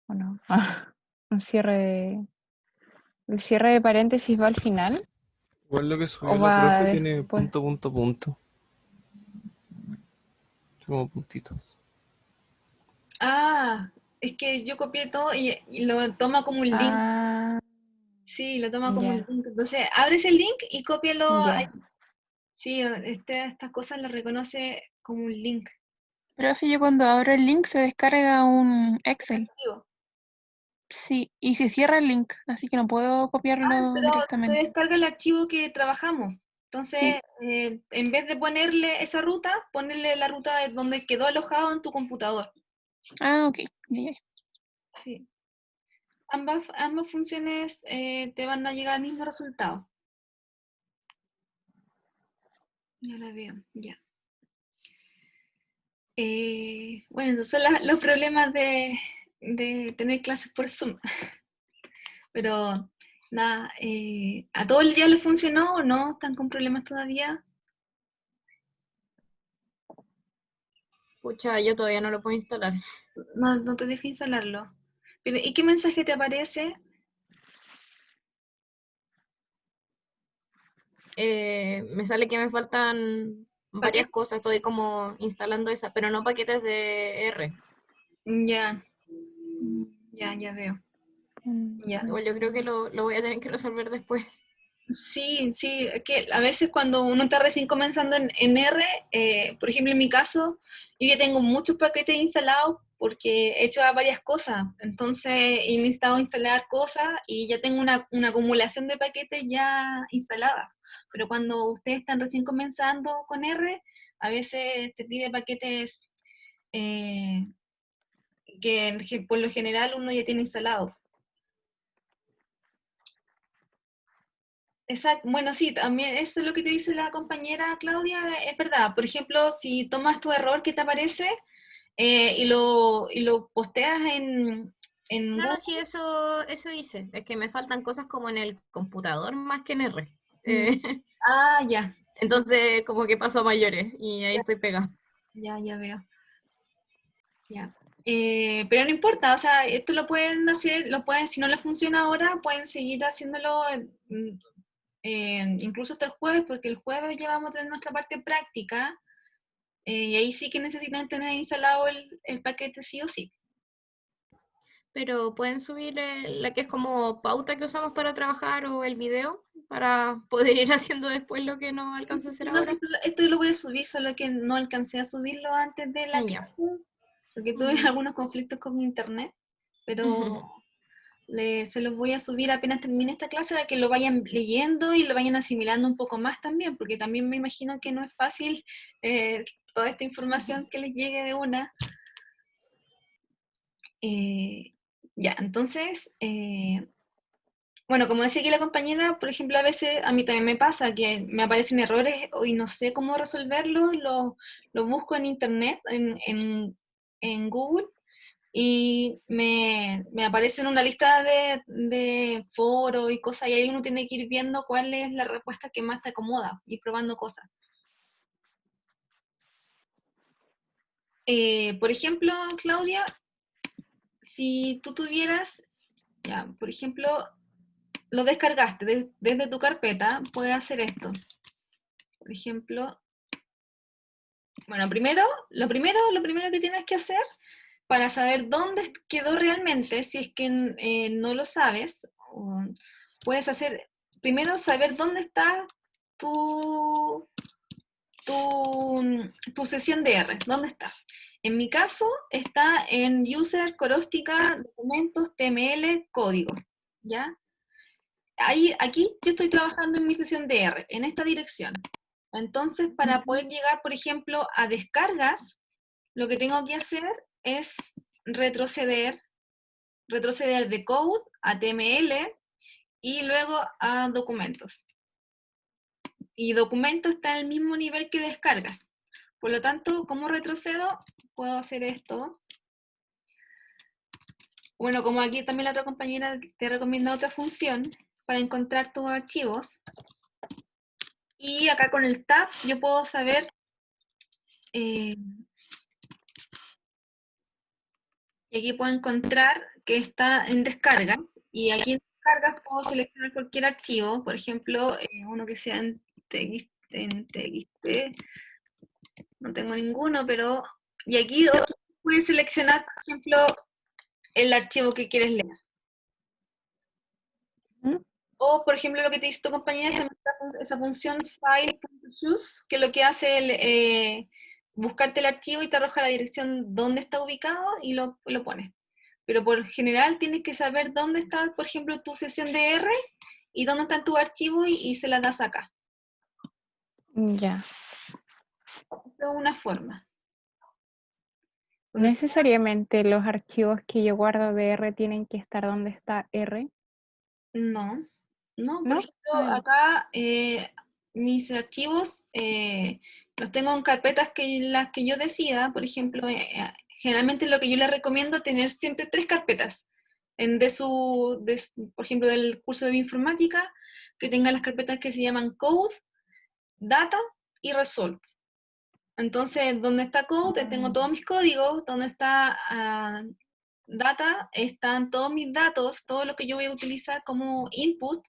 Speaker 3: ¿o no? Un cierre de... ¿El cierre de paréntesis va al final
Speaker 8: Igual lo que
Speaker 3: o
Speaker 8: subió la
Speaker 3: va
Speaker 8: profe tiene
Speaker 3: después?
Speaker 8: punto, punto, punto. Como puntitos.
Speaker 2: Ah, es que yo copié todo y lo toma como un link.
Speaker 3: Ah,
Speaker 2: Sí, lo toma como un
Speaker 3: ya,
Speaker 2: link. Entonces, abres el link y cópialo ahí.
Speaker 3: ya.
Speaker 2: Sí, estas cosas las reconoce como un link.
Speaker 7: Profe, yo cuando abro el link se descarga un Excel.
Speaker 2: Archivo.
Speaker 7: Sí, y se cierra el link, así que no puedo copiarlo
Speaker 2: Pero te
Speaker 7: directamente.
Speaker 2: descarga el archivo que trabajamos.
Speaker 7: Sí,
Speaker 2: Entonces, en vez de ponerle esa ruta, ponerle la ruta de donde quedó alojado en tu computador.
Speaker 7: ok. Ya.
Speaker 2: Sí. Ambas funciones te van a llegar al mismo resultado. Ya la veo, ya. Bueno, esos son los problemas de tener clases por Zoom. Pero nada, ¿a todo el día les funcionó o no? ¿Están con problemas todavía?
Speaker 9: Pucha, yo todavía no lo puedo instalar.
Speaker 2: No te deja instalarlo. Pero, ¿y qué mensaje te aparece?
Speaker 9: Me sale que me faltan varias
Speaker 2: ¿Paquete?
Speaker 9: cosas, estoy como instalando esa, pero no paquetes de R.
Speaker 2: Ya, ya veo. Ya.
Speaker 9: Igual yo creo que lo voy a tener que resolver después.
Speaker 2: Sí, sí, es que a veces cuando uno está recién comenzando en R, por ejemplo en mi caso, yo ya tengo muchos paquetes instalados porque he hecho varias cosas, entonces he necesitado instalar cosas y ya tengo una acumulación de paquetes ya instalada. Pero cuando ustedes están recién comenzando con R, a veces te pide paquetes eh, que por lo general uno ya tiene instalado. Exacto, bueno, sí, también eso es lo que te dice la compañera Claudia, es verdad. Por ejemplo, si tomas tu error que te aparece y lo posteas en
Speaker 9: No,
Speaker 2: Google.
Speaker 9: no, sí, eso hice. Es que me faltan cosas como en el computador más que en R.
Speaker 2: Mm, Ah, ya,
Speaker 9: Entonces, como que paso a mayores y ahí estoy pegada.
Speaker 2: ya veo. Ya. Pero no importa, o sea, esto lo pueden hacer, si no les funciona ahora, pueden seguir haciéndolo incluso hasta el jueves, porque el jueves ya vamos a tener nuestra parte práctica, y ahí sí que necesitan tener instalado el paquete sí o sí.
Speaker 9: Pero pueden subir la que es como pauta que usamos para trabajar o el video para poder ir haciendo después lo que no alcanza a hacer
Speaker 2: No, sí,
Speaker 9: ahora.
Speaker 2: esto lo voy a subir, solo que no alcancé a subirlo antes de la
Speaker 9: Ah, ya.
Speaker 2: clase, porque tuve
Speaker 9: Ujú.
Speaker 2: algunos conflictos con mi internet, pero se los voy a subir apenas termine esta clase para que lo vayan leyendo y lo vayan asimilando un poco más también, porque también me imagino que no es fácil toda esta información que les llegue de una. Eh, ya, entonces, bueno, como decía aquí la compañera, por ejemplo, a veces a mí también me pasa que me aparecen errores y no sé cómo resolverlos, lo busco en internet, en Google, y me aparece en una lista de foros y cosas, y ahí uno tiene que ir viendo cuál es la respuesta que más te acomoda y probando cosas. Por ejemplo, Claudia, si tú tuvieras, ya, por ejemplo, lo descargaste desde tu carpeta, puedes hacer esto. Por ejemplo, bueno, lo primero que tienes que hacer para saber dónde quedó realmente, si es que no lo sabes, puedes hacer, primero saber dónde está tu, tu sesión de R, dónde está. En mi caso, está en user, coróstica, documentos, TML, código, ¿ya? Aquí yo estoy trabajando en mi sesión de R, en esta dirección. Entonces, para poder llegar, por ejemplo, a descargas, lo que tengo que hacer es retroceder de code a TML y luego a documentos. Y documento está en el mismo nivel que descargas. Por lo tanto, ¿cómo retrocedo? Puedo hacer esto. Bueno, como aquí también la otra compañera te recomienda otra función para encontrar tus archivos. Y acá con el tab yo puedo saber y aquí puedo encontrar que está en descargas, y aquí en descargas puedo seleccionar cualquier archivo, por ejemplo, uno que sea en TXT, no tengo ninguno, pero... Y aquí puedes seleccionar, por ejemplo, el archivo que quieres leer.
Speaker 3: ¿Mm?
Speaker 2: O, por ejemplo, lo que te dice tu compañera, también está esa función file.choose, que lo que hace es buscarte el archivo y te arroja la dirección donde está ubicado y lo pones. Pero por general tienes que saber dónde está, por ejemplo, tu sesión de R y dónde está tu archivo y se la das acá.
Speaker 3: Ya.
Speaker 2: Esa es una forma. Entonces,
Speaker 3: ¿Necesariamente los archivos que yo guardo de R tienen que estar donde está R?
Speaker 2: no, por
Speaker 3: ¿No?
Speaker 2: ejemplo,
Speaker 3: Ah, ya.
Speaker 2: acá mis archivos los tengo en carpetas las que yo decida. Por ejemplo, generalmente lo que yo les recomiendo es tener siempre 3 carpetas. Por ejemplo, del curso de bioinformática, que tenga las carpetas que se llaman code, data y results. Entonces, donde está code, tengo todos mis códigos, donde está data, están todos mis datos, todo lo que yo voy a utilizar como input,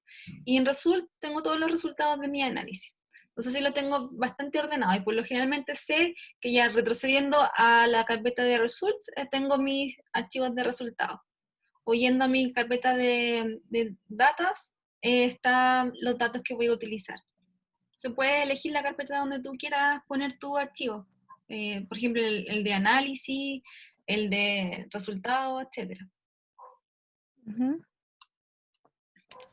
Speaker 2: y en result tengo todos los resultados de mi análisis. Entonces, sí lo tengo bastante ordenado, y por lo generalmente sé que ya retrocediendo a la carpeta de results, tengo mis archivos de resultados. O yendo a mi carpeta de datas, están los datos que voy a utilizar. Se puede elegir la carpeta donde tú quieras poner tu archivo. Por ejemplo, el de análisis, el de resultados, etc.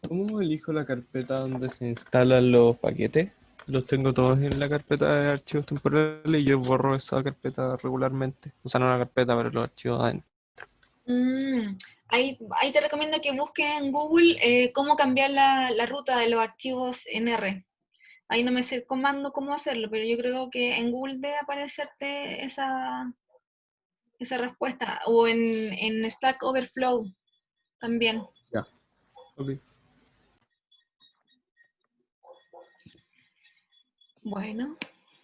Speaker 8: ¿Cómo elijo la carpeta donde se instalan los paquetes? Los tengo todos en la carpeta de archivos temporales y yo borro esa carpeta regularmente. O sea, no la carpeta, pero los archivos adentro.
Speaker 2: Ahí te recomiendo que busques en Google cómo cambiar la ruta de los archivos en R. Ahí no me sé el comando cómo hacerlo, pero yo creo que en Google debe aparecerte esa respuesta. O en Stack Overflow también.
Speaker 8: Ya. Ok.
Speaker 2: Bueno,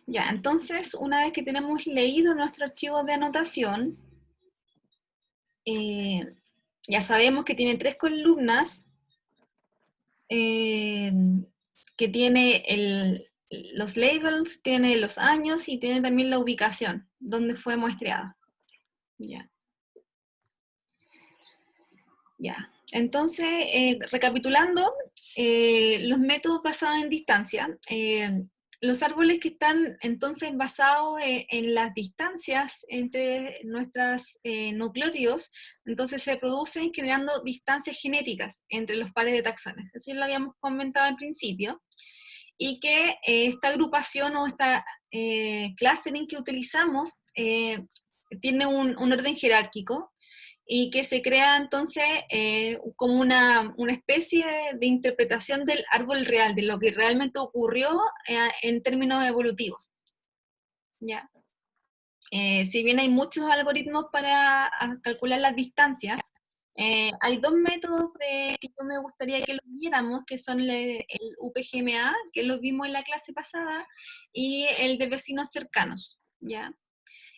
Speaker 2: ya, entonces una vez que tenemos leído nuestro archivo de anotación, ya sabemos que tiene 3 columnas, que tiene los labels, tiene los años y tiene también la ubicación, donde fue muestreada. Ya. Ya. Entonces, recapitulando, los métodos basados en distancia, los árboles que están entonces basados en las distancias entre nuestros nucleótidos, entonces se producen generando distancias genéticas entre los pares de taxones. Eso ya lo habíamos comentado al principio. Y que esta agrupación o esta clustering que utilizamos tiene un orden jerárquico y que se crea entonces como una especie de interpretación del árbol real, de lo que realmente ocurrió en términos evolutivos. ¿Ya? Si bien hay muchos algoritmos para calcular las distancias, hay 2 métodos que yo me gustaría que los viéramos, que son el UPGMA, que lo vimos en la clase pasada, y el de vecinos cercanos, ¿ya?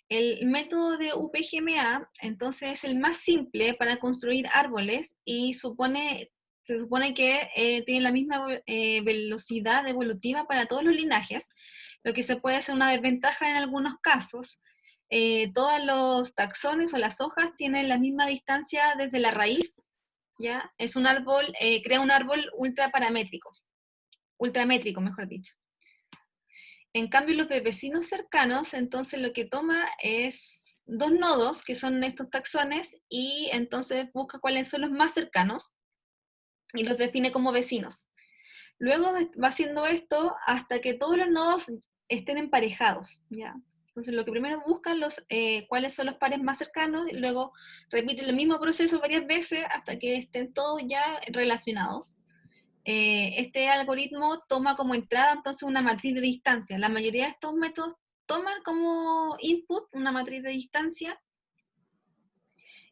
Speaker 2: El método de UPGMA, entonces, es el más simple para construir árboles y se supone que tiene la misma velocidad evolutiva para todos los linajes, lo que se puede hacer una desventaja en algunos casos. Todos los taxones o las hojas tienen la misma distancia desde la raíz, ¿ya? Es un árbol, crea un árbol ultramétrico, mejor dicho. En cambio, los de vecinos cercanos, entonces lo que toma es 2 nodos, que son estos taxones, y entonces busca cuáles son los más cercanos, y los define como vecinos. Luego va haciendo esto hasta que todos los nodos estén emparejados, ¿ya? Entonces lo que primero buscan cuáles son los pares más cercanos, y luego repite el mismo proceso varias veces hasta que estén todos ya relacionados. Este algoritmo toma como entrada entonces una matriz de distancia. La mayoría de estos métodos toman como input una matriz de distancia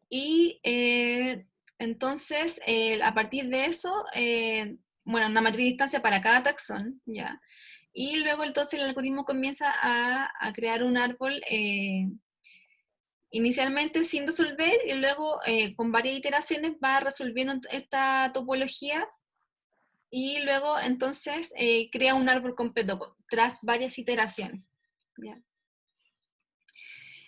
Speaker 2: y entonces a partir de eso, bueno, una matriz de distancia para cada taxón, ¿ya? Y luego entonces el algoritmo comienza a crear un árbol inicialmente sin resolver y luego con varias iteraciones va resolviendo esta topología y luego entonces crea un árbol completo tras varias iteraciones. ¿Ya?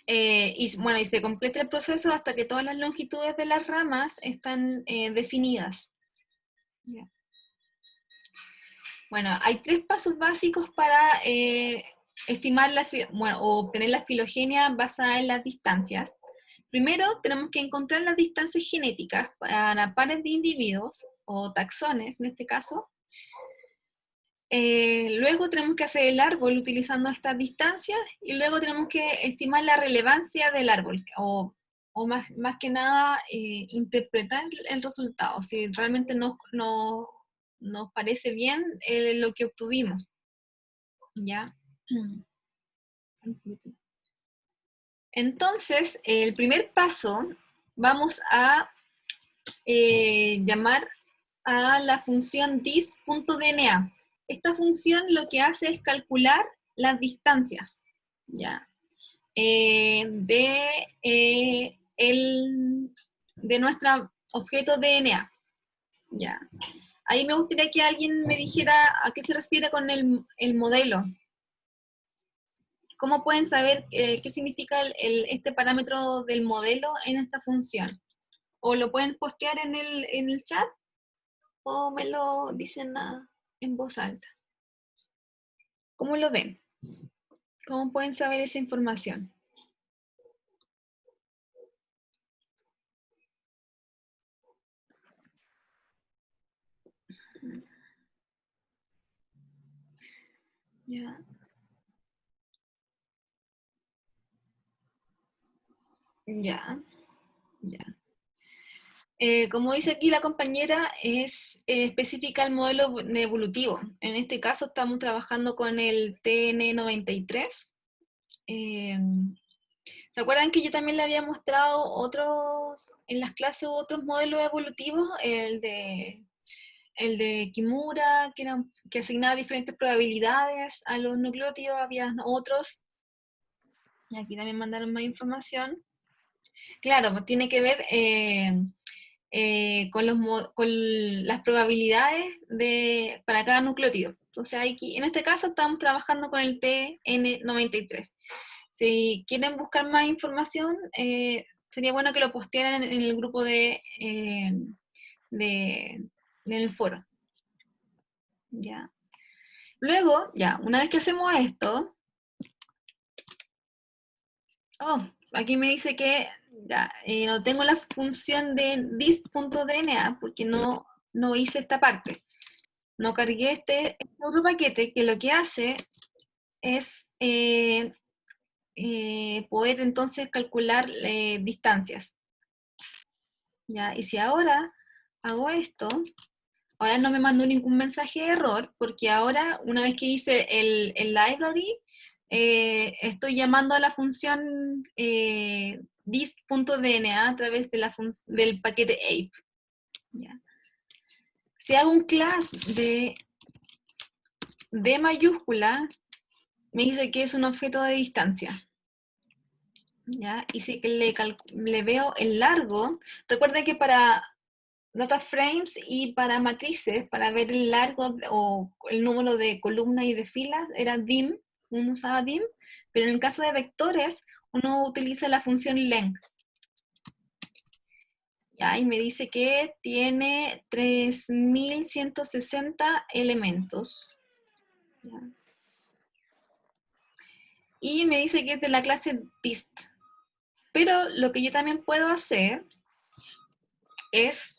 Speaker 2: Y bueno, y se completa el proceso hasta que todas las longitudes de las ramas están definidas. ¿Ya? Bueno, hay 3 pasos básicos para estimar o obtener la filogenia basada en las distancias. Primero, tenemos que encontrar las distancias genéticas para pares de individuos, o taxones en este caso. Luego tenemos que hacer el árbol utilizando estas distancias, y luego tenemos que estimar la relevancia del árbol, o más que nada interpretar el resultado, si realmente nos parece bien lo que obtuvimos. ¿Ya? Entonces, el primer paso, vamos a llamar a la función dis.dna. Esta función lo que hace es calcular las distancias, ¿ya? De nuestro objeto DNA, ¿ya? Ahí me gustaría que alguien me dijera a qué se refiere con el modelo. ¿Cómo pueden saber qué significa este parámetro del modelo en esta función? ¿O lo pueden postear en el chat? o me lo dicen en voz alta? ¿Cómo lo ven? ¿Cómo pueden saber esa información? Ya. Ya. Ya. Como dice aquí la compañera, es específica al modelo evolutivo. En este caso estamos trabajando con el TN93. ¿Se acuerdan que yo también le había mostrado otros, en las clases, otros modelos evolutivos? El de Kimura, que asignaba diferentes probabilidades a los nucleótidos, había otros. Y aquí también mandaron más información. Claro, pues tiene que ver con las probabilidades para cada nucleótido. Entonces, aquí, en este caso estamos trabajando con el TN93. Si quieren buscar más información, sería bueno que lo postearan en el grupo en el foro. Ya. Luego, ya, una vez que hacemos esto, aquí me dice que ya, no tengo la función de dist.dna porque no hice esta parte. No cargué este otro paquete que lo que hace es poder entonces calcular distancias. ¿Ya? Y si ahora hago esto, ahora no me mandó ningún mensaje de error, porque ahora, una vez que hice el library, estoy llamando a la función dist.dna a través de del paquete ape. ¿Ya? Si hago un class de D mayúscula, me dice que es un objeto de distancia. ¿Ya? Y si le veo el largo, recuerden que para data frames y para matrices, para ver el largo o el número de columnas y de filas, era dim, uno usaba dim, pero en el caso de vectores, uno utiliza la función length. ¿Ya? Y me dice que tiene 3160 elementos. ¿Ya? Y me dice que es de la clase dist. Pero lo que yo también puedo hacer es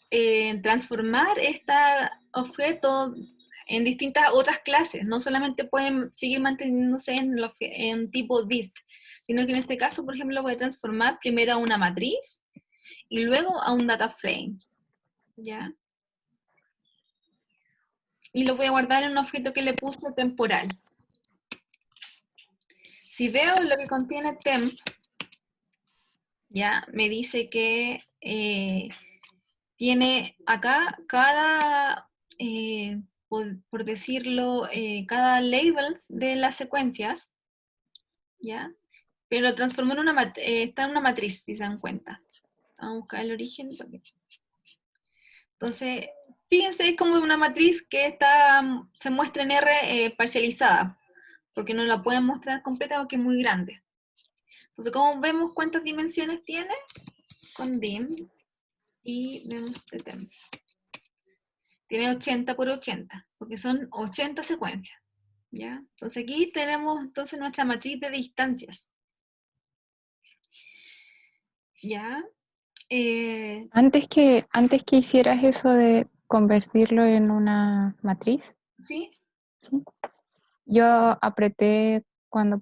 Speaker 2: transformar este objeto en distintas otras clases. No solamente pueden seguir manteniéndose en tipo dist, sino que en este caso, por ejemplo, voy a transformar primero a una matriz y luego a un data frame. ¿Ya? Y lo voy a guardar en un objeto que le puse temporal. Si veo lo que contiene temp, ya me dice que tiene acá cada, por decirlo, cada labels de las secuencias, ¿ya? Pero lo transformó en está en una matriz, si se dan cuenta. Vamos a buscar el origen. Entonces, fíjense, es como una matriz que se muestra en R parcializada, porque no la pueden mostrar completa porque es muy grande. Entonces, ¿cómo vemos cuántas dimensiones tiene? Con dim, y vemos de temp. Tiene 80 por 80, porque son 80 secuencias. ¿Ya? Entonces aquí tenemos entonces nuestra matriz de distancias. ¿Ya?
Speaker 3: Antes que hicieras eso de convertirlo en una matriz,
Speaker 2: ¿Sí?
Speaker 3: ¿sí? Yo apreté cuando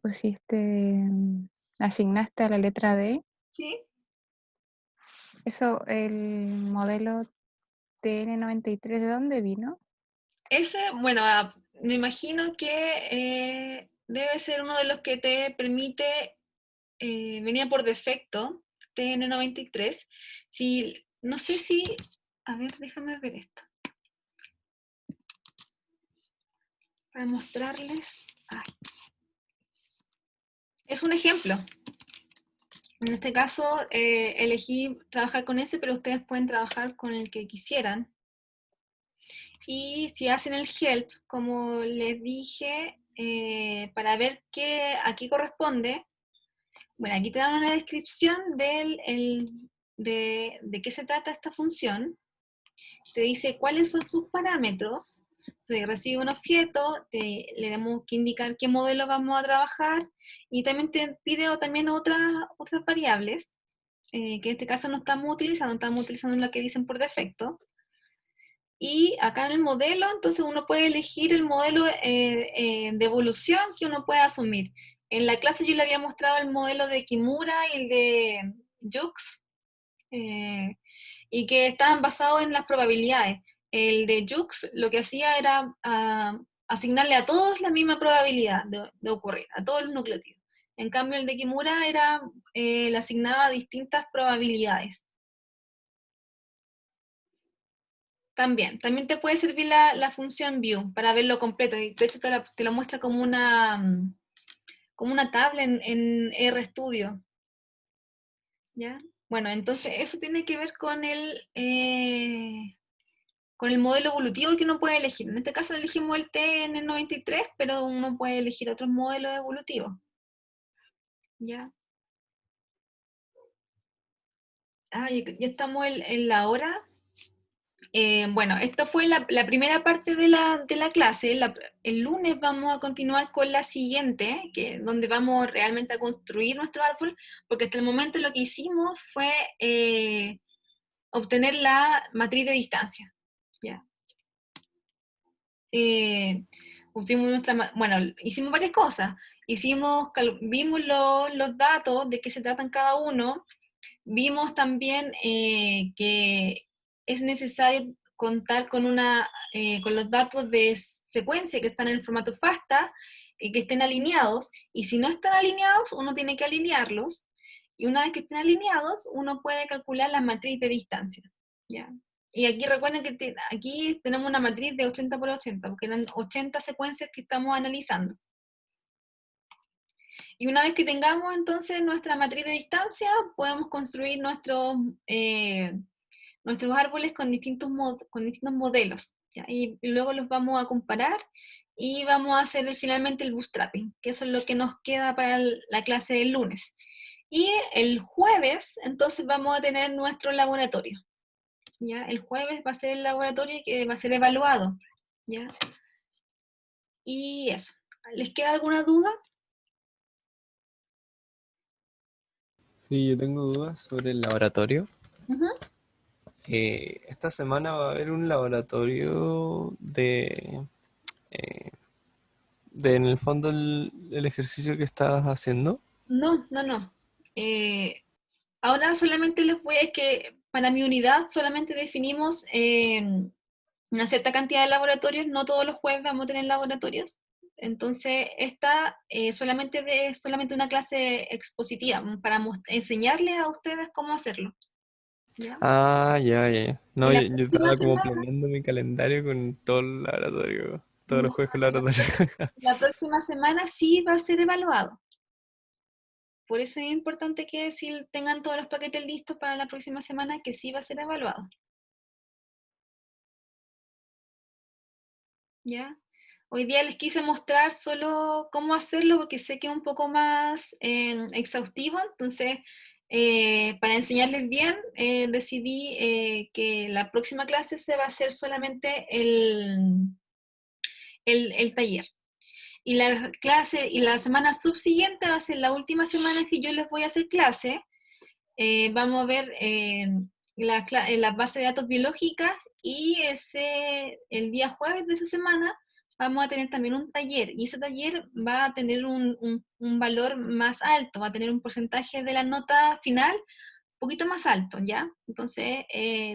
Speaker 3: asignaste a la letra D.
Speaker 2: ¿Sí?
Speaker 3: Eso, el modelo TN93, ¿de dónde vino?
Speaker 2: Ese, bueno, me imagino que debe ser uno de los que te permite, venía por defecto, TN93. Si, no sé si, a ver, déjame ver esto. Para mostrarles. Es un ejemplo. En este caso, elegí trabajar con ese, pero ustedes pueden trabajar con el que quisieran. Y si hacen el help, como les dije, para ver a qué corresponde, bueno, aquí te dan una descripción de qué se trata esta función. te dice cuáles son sus parámetros. Entonces, recibe un objeto, le damos que indicar qué modelo vamos a trabajar, y también te pide también otras variables, que en este caso no estamos utilizando lo que dicen por defecto. Y acá en el modelo, entonces uno puede elegir el modelo de evolución que uno puede asumir. En la clase yo le había mostrado el modelo de Kimura y el de Jukes, y que estaban basados en las probabilidades. El de Jukes lo que hacía era asignarle a todos la misma probabilidad de ocurrir, a todos los nucleótidos. En cambio el de Kimura le asignaba distintas probabilidades. También te puede servir la función view para verlo completo, y de hecho te lo muestra como una tabla en RStudio. ¿Ya? Bueno, entonces eso tiene que ver con el modelo evolutivo que uno puede elegir. En este caso elegimos el TN93, pero uno puede elegir otros modelos evolutivos. ¿Ya? Ya estamos en la hora. Bueno, esto fue la primera parte de la clase. El lunes vamos a continuar con la siguiente, donde vamos realmente a construir nuestro árbol, porque hasta el momento lo que hicimos fue obtener la matriz de distancia. ¿Ya? Hicimos varias cosas. Vimos los datos de qué se tratan cada uno. Vimos también que es necesario contar con los datos de secuencia que están en el formato FASTA, y que estén alineados, y si no están alineados, uno tiene que alinearlos, y una vez que estén alineados, uno puede calcular la matriz de distancia. ¿Ya? Y aquí recuerden que aquí tenemos una matriz de 80 por 80, porque eran 80 secuencias que estamos analizando. Y una vez que tengamos entonces nuestra matriz de distancia, podemos construir nuestros árboles con distintos modelos, ¿ya? Y luego los vamos a comparar, y vamos a hacer finalmente el bootstrapping, que eso es lo que nos queda para la clase del lunes. Y el jueves, entonces, vamos a tener nuestro laboratorio. ¿Ya? El jueves va a ser el laboratorio que va a ser evaluado. ¿Ya? Y eso. ¿Les queda alguna duda?
Speaker 8: Sí, yo tengo dudas sobre el laboratorio.
Speaker 2: Ujú.
Speaker 8: Esta semana va a haber un laboratorio de en el fondo el ejercicio que estás haciendo.
Speaker 2: No. Ahora solamente para mi unidad solamente definimos una cierta cantidad de laboratorios. No todos los jueves vamos a tener laboratorios. Entonces, esta solamente una clase expositiva para enseñarles a ustedes cómo hacerlo. ¿Ya?
Speaker 8: Ah, ya. No,
Speaker 2: Y la
Speaker 8: yo
Speaker 2: próxima
Speaker 8: estaba como
Speaker 2: semana-
Speaker 8: planeando mi calendario con todo el laboratorio, todos los juegos con laboratorio.
Speaker 2: La próxima semana sí va a ser evaluado. Por eso es importante que si tengan todos los paquetes listos para la próxima semana, que sí va a ser evaluado. ¿Ya? Hoy día les quise mostrar solo cómo hacerlo, porque sé que es un poco más exhaustivo. Entonces, para enseñarles bien, decidí que la próxima clase se va a hacer solamente el taller. Y la semana subsiguiente va a ser la última semana que yo les voy a hacer clase. Vamos a ver las bases de datos biológicas, y el día jueves de esa semana vamos a tener también un taller, y ese taller va a tener un valor más alto, va a tener un porcentaje de la nota final un poquito más alto, ¿ya? Entonces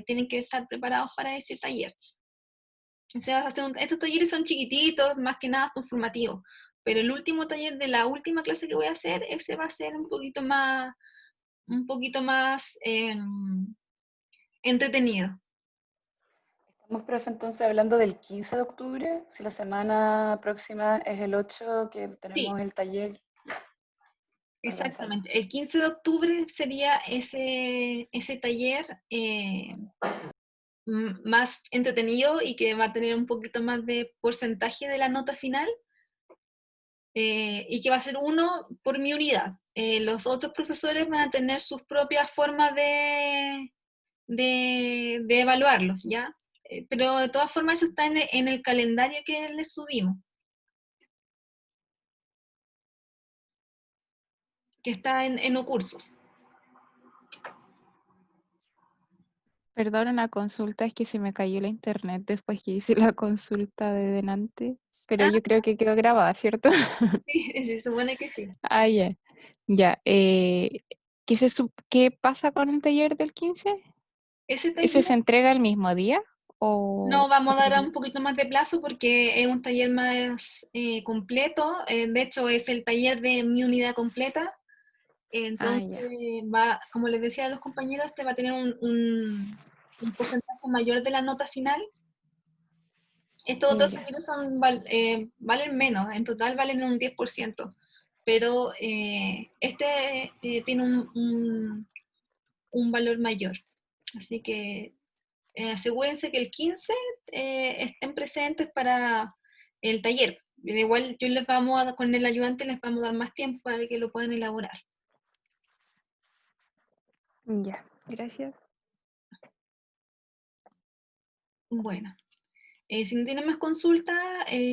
Speaker 2: tienen que estar preparados para ese taller. Estos talleres son chiquititos, más que nada son formativos, pero el último taller de la última clase que voy a hacer, ese va a ser un poquito más entretenido.
Speaker 1: Estamos, profe, entonces hablando del 15 de octubre, si la semana próxima es el 8, que tenemos el taller.
Speaker 2: Exactamente. El 15 de octubre sería ese taller más entretenido, y que va a tener un poquito más de porcentaje de la nota final, y que va a ser uno por mi unidad. Los otros profesores van a tener sus propias formas de evaluarlos, ¿ya? pero de todas formas eso está en el calendario que les subimos. Que está en cursos.
Speaker 3: Perdón, una consulta, es que se me cayó la internet después que hice la consulta de delante, pero
Speaker 2: Ah,
Speaker 3: yo creo que quedó grabada, ¿cierto?
Speaker 2: sí, se supone que sí.
Speaker 3: Ah, ya. Ya. ¿Qué pasa con el taller del 15?
Speaker 2: Ese
Speaker 3: ¿Ese
Speaker 2: taller
Speaker 3: se entrega el mismo día o
Speaker 2: no vamos a
Speaker 3: otro
Speaker 2: dar
Speaker 3: día?
Speaker 2: un poquito más de plazo porque es un taller más completo. De hecho, es el taller de mi unidad completa.
Speaker 3: Ah,
Speaker 2: Entonces,
Speaker 3: ya.
Speaker 2: como les decía a los compañeros, este va a tener un porcentaje mayor de la nota final. Estos otros
Speaker 3: Ya.
Speaker 2: talleres valen menos, en total valen un 10%, pero este tiene un valor mayor. Así que asegúrense que el 15 estén presentes para el taller. Igual con el ayudante les vamos a dar más tiempo para que lo puedan elaborar.
Speaker 3: Ya, gracias.
Speaker 2: Bueno, si no tienen más consultas,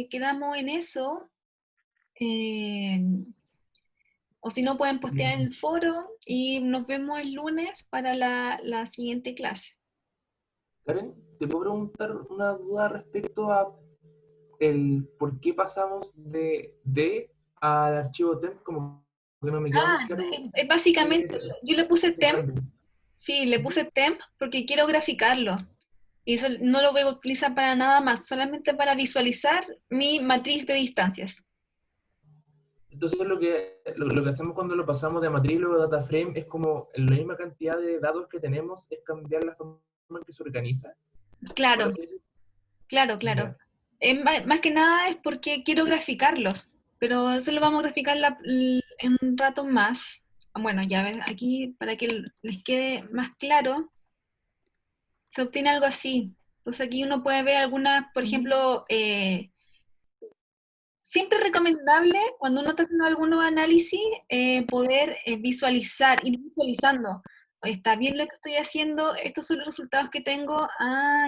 Speaker 2: quedamos en eso. O si no, pueden postear en el foro y nos vemos el lunes para la siguiente clase.
Speaker 4: Karen, ¿te puedo preguntar una duda respecto a el por qué pasamos de D al archivo temp? Como que no me queda muy claro
Speaker 2: Básicamente, yo le puse
Speaker 4: ese
Speaker 2: temp,
Speaker 4: cambio.
Speaker 2: sí, le puse temp porque quiero graficarlo. Y eso no lo voy a utilizar para nada más, solamente para visualizar mi matriz de distancias.
Speaker 4: Entonces lo que hacemos cuando lo pasamos de matriz luego a data frame es como la misma cantidad de datos que tenemos, es cambiar la forma en que se organiza.
Speaker 2: Claro, claro.
Speaker 4: Ya.
Speaker 2: Más que nada es porque quiero graficarlos, pero eso lo vamos a graficar en un rato más. Bueno, ya ven, aquí para que les quede más claro, se obtiene algo así. Entonces aquí uno puede ver algunas, por ejemplo, siempre es recomendable cuando uno está haciendo algunos análisis poder visualizar, ir visualizando. Está bien lo que estoy haciendo, estos son los resultados que tengo,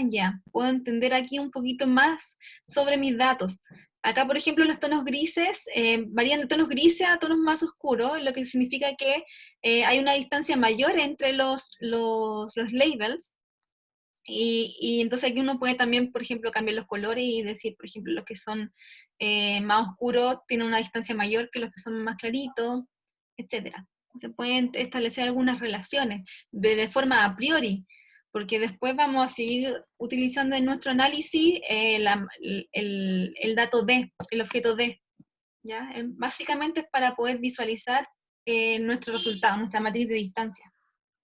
Speaker 2: ya, puedo entender aquí un poquito más sobre mis datos. Acá, por ejemplo, los tonos grises varían de tonos grises a tonos más oscuros, lo que significa que hay una distancia mayor entre los labels, y entonces aquí uno puede también, por ejemplo, cambiar los colores y decir, por ejemplo, los que son más oscuros tienen una distancia mayor que los que son más claritos, etcétera. Se pueden establecer algunas relaciones de forma a priori, porque después vamos a seguir utilizando en nuestro análisis el dato D, el objeto D. ¿Ya? Básicamente es para poder visualizar nuestro resultado, nuestra matriz de distancia.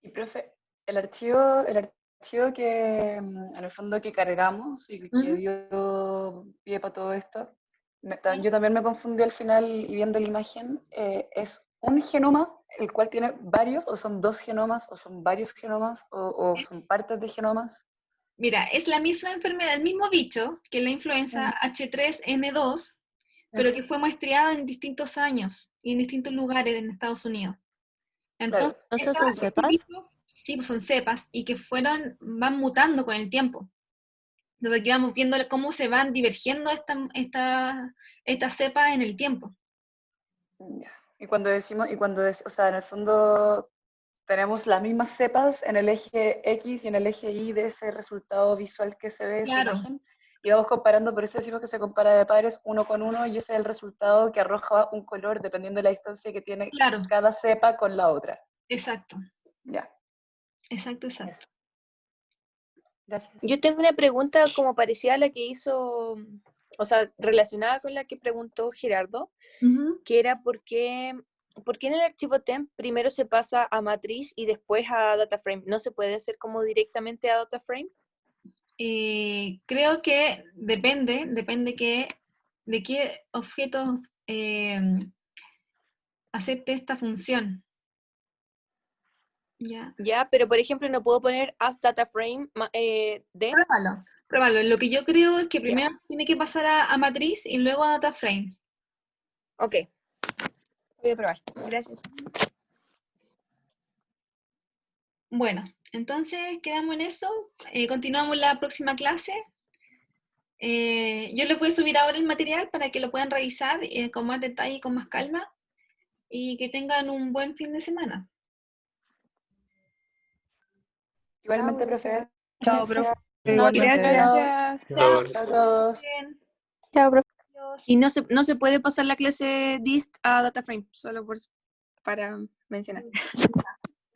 Speaker 1: Y profe, el archivo que en el fondo que cargamos y que dio pie para todo esto, yo también me confundí al final y viendo la imagen, ¿es un genoma el cual tiene varios, o son dos genomas, o son varios genomas, o son partes de genomas?
Speaker 2: Mira, es la misma enfermedad, el mismo bicho que la influenza H3N2, pero que fue muestreada en distintos años y en distintos lugares en Estados Unidos. Entonces,
Speaker 5: ¿Entonces son cepas?
Speaker 2: bicho, sí, pues son cepas y que van mutando con el tiempo. Entonces aquí vamos viendo cómo se van divergiendo estas cepas en el tiempo.
Speaker 1: Y cuando decimos, o sea, en el fondo tenemos las mismas cepas en el eje X y en el eje Y de ese resultado visual que se ve de esa imagen, y vamos comparando, por eso decimos que se compara de pares uno con uno, y ese es el resultado que arroja un color dependiendo de la distancia que tiene cada cepa con la otra.
Speaker 2: Exacto.
Speaker 1: Ya.
Speaker 2: Exacto.
Speaker 1: Gracias.
Speaker 10: Yo tengo una pregunta como parecida a la que hizo, o sea, relacionada con la que preguntó Gerardo, que era ¿por qué en el archivo temp primero se pasa a matriz y después a data frame? ¿No se puede hacer como directamente a data frame?
Speaker 2: Creo que depende de qué objeto acepte esta función.
Speaker 10: Ya, pero por ejemplo no puedo poner as data frame de...
Speaker 2: Pruébalo. Lo que yo creo es que primero tiene que pasar a matriz y luego a data frames.
Speaker 10: Ok. Voy a probar. Gracias.
Speaker 2: Bueno, entonces quedamos en eso. Continuamos la próxima clase. Yo les voy a subir ahora el material para que lo puedan revisar con más detalle y con más calma. Y que tengan un buen fin de semana.
Speaker 1: Igualmente, profe.
Speaker 10: Chao, profe.
Speaker 3: Igualmente.
Speaker 10: Gracias.
Speaker 1: Chao a todos.
Speaker 10: Chao, profe.
Speaker 2: Adiós.
Speaker 10: Y no se puede pasar la clase dist a DataFrame, solo para mencionar.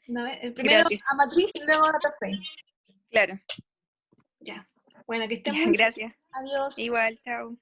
Speaker 2: No, primero
Speaker 10: Gracias.
Speaker 2: a matriz y luego a DataFrame.
Speaker 10: Claro.
Speaker 2: Ya. Bueno, que estén muy bien.
Speaker 10: Gracias.
Speaker 2: Adiós.
Speaker 10: Igual, chao.